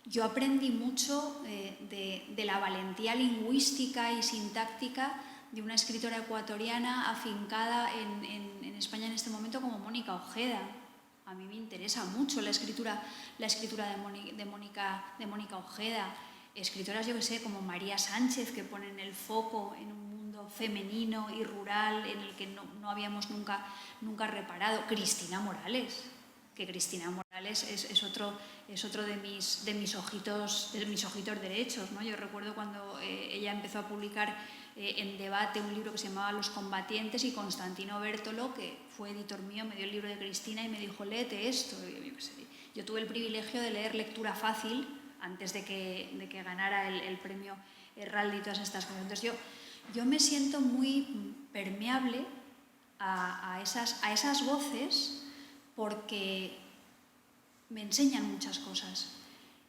Yo aprendí mucho de la valentía lingüística y sintáctica de una escritora ecuatoriana afincada en España en este momento como Mónica Ojeda. A mí me interesa mucho la escritura de Mónica Ojeda. Escritoras, yo que sé, como María Sánchez, que ponen el foco en un mundo femenino y rural en el que no habíamos nunca reparado. Cristina Morales, que Cristina Morales es otro de mis ojitos derechos, ¿no? Yo recuerdo cuando ella empezó a publicar en Debate un libro que se llamaba Los combatientes, y Constantino Bertolo, que fue editor mío, me dio el libro de Cristina y me dijo, léete esto. Yo tuve el privilegio de leer Lectura Fácil antes de que ganara el premio Herralde y todas estas cosas. Entonces yo me siento muy permeable a esas voces, porque me enseñan muchas cosas.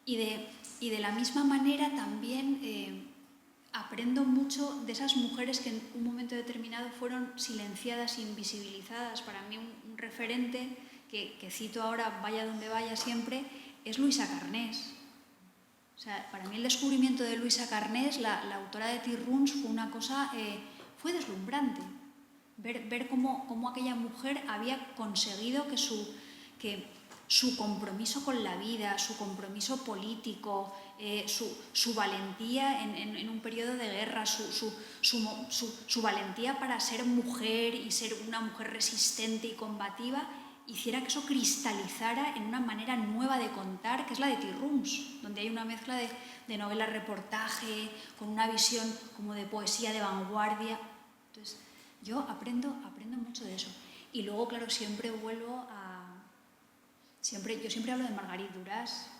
Y de la misma manera también aprendo mucho de esas mujeres que en un momento determinado fueron silenciadas, invisibilizadas. Para mí un referente que cito ahora, vaya donde vaya siempre, es Luisa Carnés. O sea, para mí el descubrimiento de Luisa Carnés, la autora de Tea Rooms, fue deslumbrante. Ver cómo aquella mujer había conseguido que su compromiso con la vida, su compromiso político, su valentía en un periodo de guerra, su valentía para ser mujer y ser una mujer resistente y combativa, hiciera que eso cristalizara en una manera nueva de contar, que es la de Tea Rooms, donde hay una mezcla de novela-reportaje, con una visión como de poesía de vanguardia. Entonces, yo aprendo mucho de eso. Y luego, claro, siempre vuelvo yo siempre hablo de Marguerite Duras.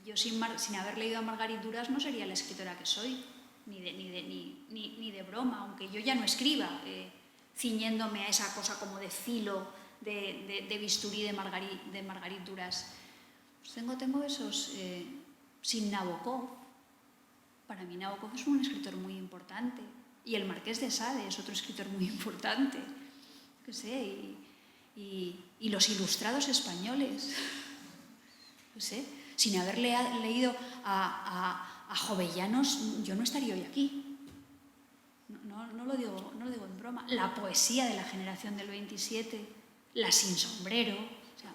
Yo sin haber leído a Marguerite Duras no sería la escritora que soy, ni de broma, aunque yo ya no escriba ciñéndome a esa cosa como de filo, de bisturí de Marguerite Duras. Pues tengo esos... sin Nabokov. Para mí Nabokov es un escritor muy importante Y el Marqués de Sade es otro escritor muy importante. ¿Qué sé? Y los ilustrados españoles. No sé. Sin haber leído a Jovellanos, yo no estaría hoy aquí. No lo digo en broma. La poesía de la generación del 27, la sin sombrero. O sea,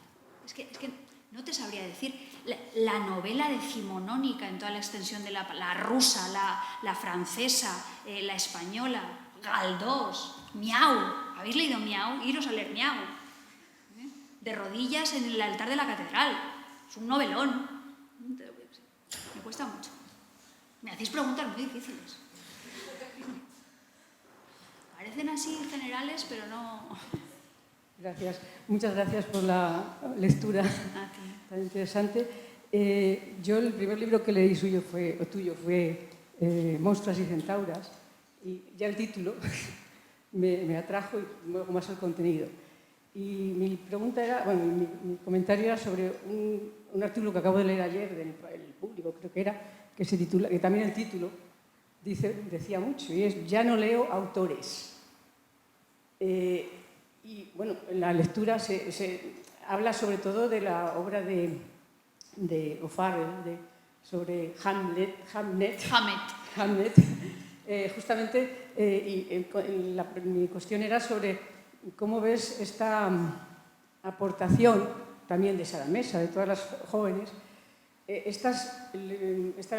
es que no te sabría decir. La novela decimonónica en toda la extensión de la rusa, la francesa, la española, Galdós, Miau. ¿Habéis leído Miau? Iros a leer Miau. De rodillas en el altar de la catedral. Es un novelón. Me cuesta mucho. Me hacéis preguntas muy difíciles. Parecen así generales, pero no... Gracias. Muchas gracias por la lectura tan interesante. Yo el primer libro que leí tuyo fue Monstruas y centauras, y ya el título me atrajo y luego más el contenido. Y mi pregunta era, bueno, mi comentario era sobre un artículo que acabo de leer ayer del Público, creo que era, que se titula, que también el título decía mucho, y es "Ya no leo autores". Y bueno, en la lectura se habla sobre todo de la obra de O'Farrell, sobre Hamlet. Justamente, mi cuestión era sobre cómo ves esta aportación también de Sara Mesa, de todas las jóvenes, esta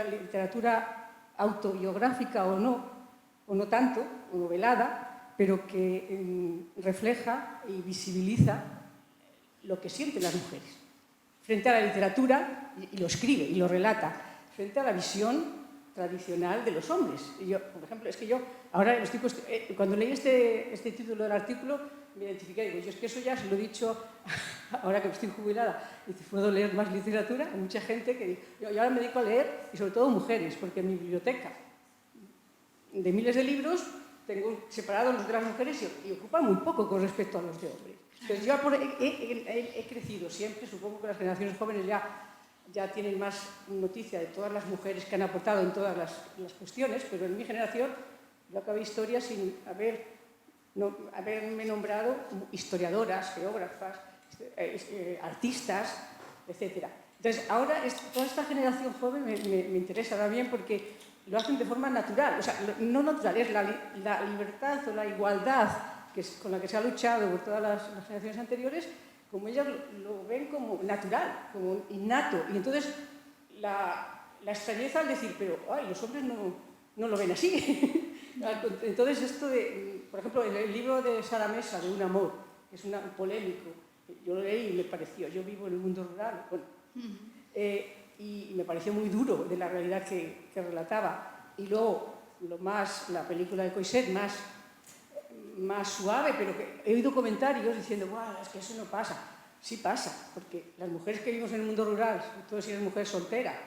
literatura autobiográfica o no tanto, o novelada, pero que refleja y visibiliza lo que sienten las mujeres frente a la literatura, y lo escribe y lo relata, frente a la visión tradicional de los hombres. Y yo, por ejemplo, es que yo ahora cuando leí este título del artículo me identifiqué, digo, yo es que eso ya se lo he dicho ahora que estoy jubilada y puedo leer más literatura, hay mucha gente que yo ahora me dedico a leer, y sobre todo mujeres, porque en mi biblioteca de miles de libros tengo separados los de las mujeres y ocupan muy poco con respecto a los de hombres. Entonces yo he crecido siempre, supongo que las generaciones jóvenes ya tienen más noticia de todas las mujeres que han aportado en todas las cuestiones, pero en mi generación yo acabé historia sin haberme nombrado historiadoras, geógrafas, artistas, etc. Entonces ahora toda esta generación joven me interesa también porque lo hacen de forma natural, o sea, no natural, es la libertad o la igualdad con la que se ha luchado por todas las generaciones anteriores, como ellas lo ven como natural, como innato. Y entonces la extrañeza al decir, pero los hombres no lo ven así. Entonces esto por ejemplo, el libro de Sara Mesa, de Un amor, que es un polémico, yo lo leí y me pareció, yo vivo en el mundo rural, bueno, y me pareció muy duro de la realidad que relataba. Y luego la película de Coixet, más suave, pero que he oído comentarios diciendo, wow, es que eso no pasa. Sí pasa, porque las mujeres que vivimos en el mundo rural, sobre todo si eres mujer soltera,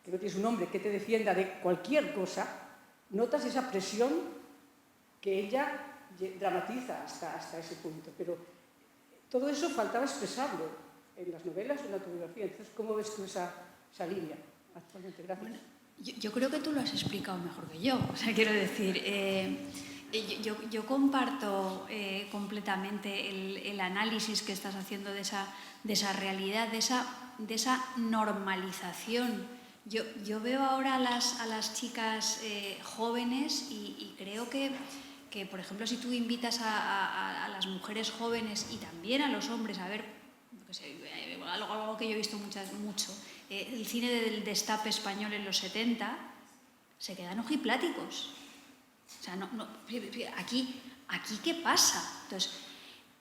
que no tienes un hombre que te defienda de cualquier cosa, notas esa presión que ella dramatiza hasta ese punto. Pero todo eso faltaba expresarlo en las novelas o en la autobiografía. Entonces, ¿cómo ves tú esa línea actualmente? Gracias. Bueno, yo creo que tú lo has explicado mejor que yo. O sea, quiero decir, yo comparto completamente el análisis que estás haciendo de esa realidad, de esa normalización. Yo veo ahora a las chicas jóvenes y creo que, por ejemplo, si tú invitas a las mujeres jóvenes y también a los hombres a ver, no sé, algo que yo he visto mucho, el cine del destape español en los 70, se quedan ojipláticos. O sea, aquí ¿qué pasa? Entonces,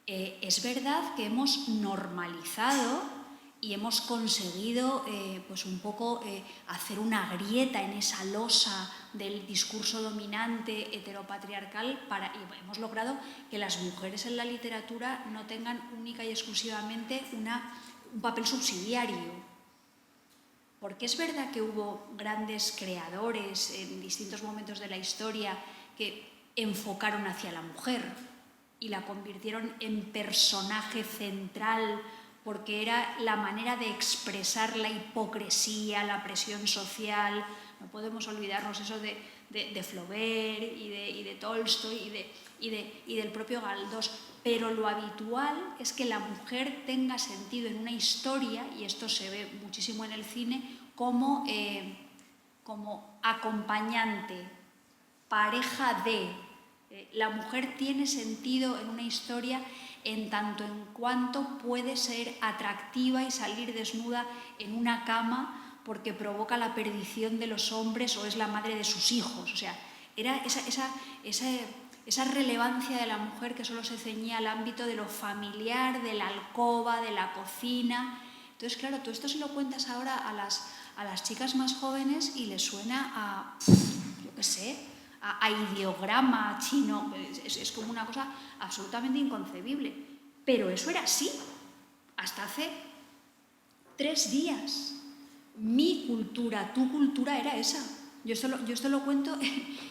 es verdad que hemos normalizado y hemos conseguido pues un poco hacer una grieta en esa losa del discurso dominante heteropatriarcal y hemos logrado que las mujeres en la literatura no tengan única y exclusivamente un papel subsidiario. Porque es verdad que hubo grandes creadores en distintos momentos de la historia que enfocaron hacia la mujer y la convirtieron en personaje central porque era la manera de expresar la hipocresía, la presión social, no podemos olvidarnos eso de Flaubert y de Tolstoy y del propio Galdós, pero lo habitual es que la mujer tenga sentido en una historia, y esto se ve muchísimo en el cine, como acompañante, pareja de. La mujer tiene sentido en una historia en tanto en cuanto puede ser atractiva y salir desnuda en una cama porque provoca la perdición de los hombres o es la madre de sus hijos. O sea, era esa relevancia de la mujer que solo se ceñía al ámbito de lo familiar, de la alcoba, de la cocina. Entonces, claro, tú esto se lo cuentas ahora a las chicas más jóvenes y les suena a, yo qué sé, a ideograma chino. Es como una cosa absolutamente inconcebible. Pero eso era así hasta hace 3 días. Mi cultura, tu cultura era esa. Yo esto lo cuento,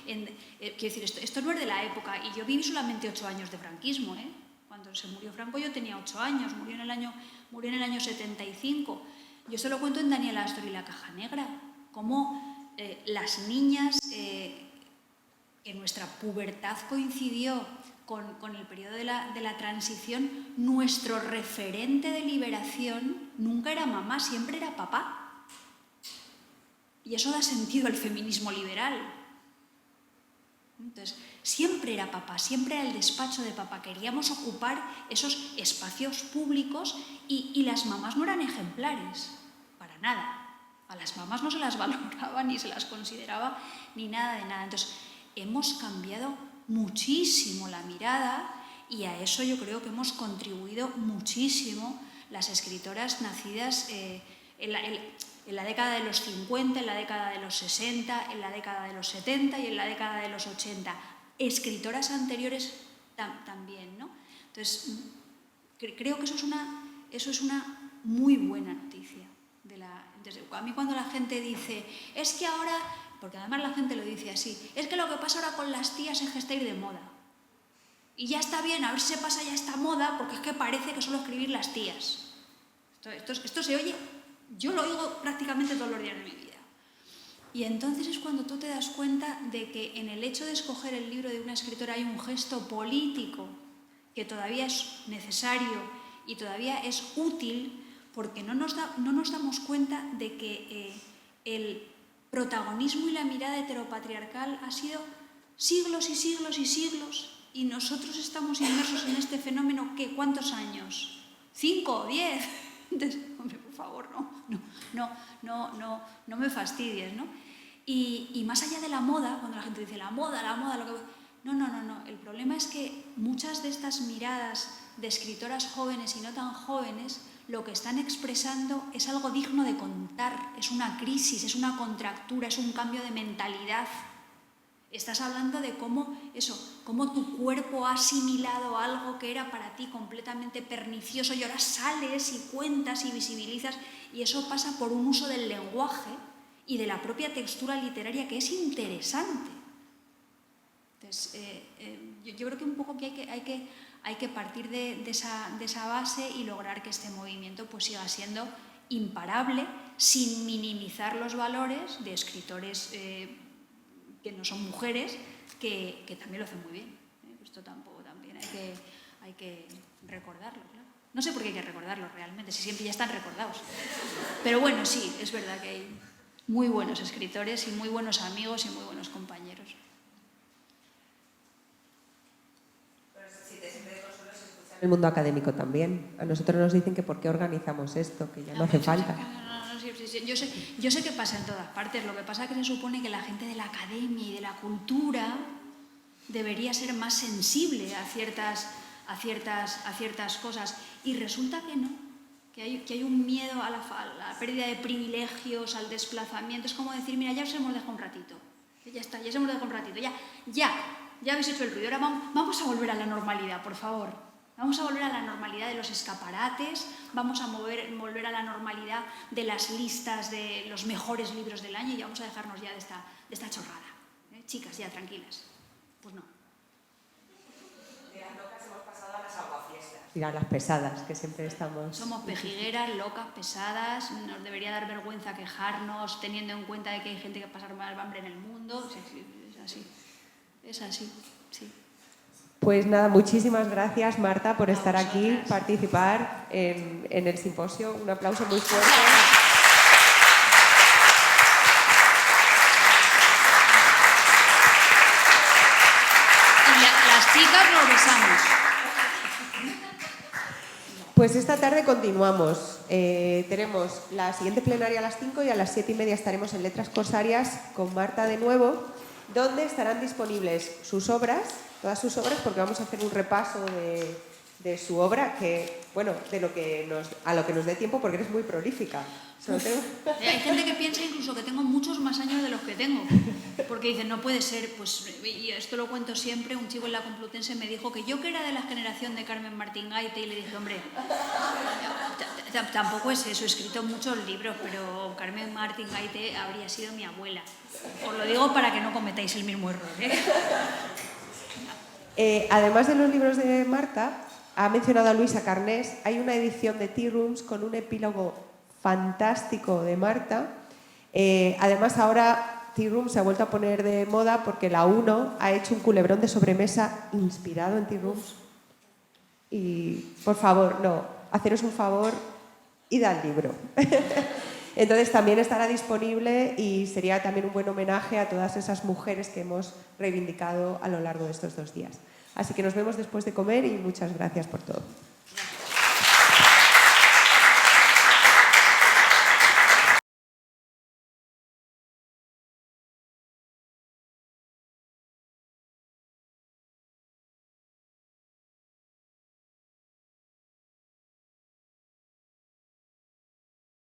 quiero decir, esto no es de la época, y yo viví solamente 8 años de franquismo, ¿eh? Cuando se murió Franco yo tenía 8 años, murió en el año 75. Yo esto lo cuento en Daniel Astor y la caja negra, cómo las niñas, que nuestra pubertad coincidió con el periodo de la transición, nuestro referente de liberación nunca era mamá, siempre era papá. Y eso da sentido al feminismo liberal. Entonces, siempre era papá, siempre era el despacho de papá. Queríamos ocupar esos espacios públicos y las mamás no eran ejemplares, para nada. A las mamás no se las valoraba ni se las consideraba ni nada de nada. Entonces, hemos cambiado muchísimo la mirada y a eso yo creo que hemos contribuido muchísimo las escritoras nacidas en la década de los 50, en la década de los 60, en la década de los 70 y en la década de los 80. Escritoras anteriores también, ¿no? Entonces, creo que eso es una muy buena noticia. A mí cuando la gente dice, es que ahora, porque además la gente lo dice así, es que lo que pasa ahora con las tías es que está ir de moda. Y ya está bien, a ver si se pasa ya esta moda, porque es que parece que solo escribir las tías. Esto se oye, yo lo oigo prácticamente todos los días de mi vida. Y entonces es cuando tú te das cuenta de que en el hecho de escoger el libro de una escritora hay un gesto político que todavía es necesario y todavía es útil, porque no nos damos cuenta de que el protagonismo y la mirada heteropatriarcal ha sido siglos y siglos y siglos, y nosotros estamos inmersos en este fenómeno, ¿qué? ¿Cuántos años? ¿5? ¿10? Entonces, hombre, por favor, no me fastidies, ¿no? Y más allá de la moda, cuando la gente dice la moda, lo que... No. El problema es que muchas de estas miradas de escritoras jóvenes y no tan jóvenes lo que están expresando es algo digno de contar, es una crisis, es una contractura, es un cambio de mentalidad. Estás hablando de cómo tu cuerpo ha asimilado algo que era para ti completamente pernicioso y ahora sales y cuentas y visibilizas, y eso pasa por un uso del lenguaje y de la propia textura literaria que es interesante. Entonces, yo creo que un poco que hay que partir de esa base y lograr que este movimiento pues siga siendo imparable, sin minimizar los valores de escritores que no son mujeres, que también lo hacen muy bien. Esto tampoco también hay que recordarlo, claro. No sé por qué hay que recordarlo realmente, si siempre ya están recordados. Pero bueno, sí, es verdad que hay muy buenos escritores y muy buenos amigos y muy buenos compañeros. El mundo académico también. A nosotros nos dicen que por qué organizamos esto, que ya no hace falta. Sí. Yo sé que pasa en todas partes. Lo que pasa es que se supone que la gente de la academia y de la cultura debería ser más sensible a ciertas cosas. Y resulta que no, que hay un miedo a la pérdida de privilegios, al desplazamiento. Es como decir, mira, ya os hemos dejado un ratito. Ya está, ya os hemos dejado un ratito. Ya habéis hecho el ruido. Ahora vamos a volver a la normalidad, por favor. Vamos a volver a la normalidad de los escaparates, vamos a volver a la normalidad de las listas de los mejores libros del año y vamos a dejarnos ya de esta chorrada. Chicas, ya tranquilas. Pues no. De las locas hemos pasado a las aguafiestas. Y a las pesadas, que siempre estamos... Somos pejigueras, locas, pesadas, nos debería dar vergüenza quejarnos, teniendo en cuenta de que hay gente que pasa mal hambre en el mundo. Sí, sí, es así, sí. Pues nada, muchísimas gracias, Marta, por estar aquí, vosotras. participar en el simposio. Un aplauso muy fuerte. Y las chicas lo besamos. Pues esta tarde continuamos. Tenemos la siguiente plenaria a las 5 y a las 7:30 estaremos en Letras Corsarias con Marta de nuevo, donde estarán disponibles sus obras, todas sus obras, porque vamos a hacer un repaso de su obra, que, bueno, a lo que nos dé tiempo, porque eres muy prolífica. Hay gente que piensa incluso que tengo muchos más años de los que tengo, porque dicen, no puede ser, pues, y esto lo cuento siempre, un chico en la Complutense me dijo que yo que era de la generación de Carmen Martín Gaite, y le dije, hombre, tampoco es eso, he escrito muchos libros, pero Carmen Martín Gaite habría sido mi abuela. Os lo digo para que no cometáis el mismo error, ¿eh? Además de los libros de Marta, ha mencionado a Luisa Carnés, hay una edición de Tea Rooms con un epílogo fantástico de Marta. Además, ahora Tea Rooms se ha vuelto a poner de moda porque la UNO ha hecho un culebrón de sobremesa inspirado en Tea Rooms. Y, por favor, haceros un favor, id al libro. Entonces también estará disponible y sería también un buen homenaje a todas esas mujeres que hemos reivindicado a lo largo de estos 2 días. Así que nos vemos después de comer y muchas gracias por todo.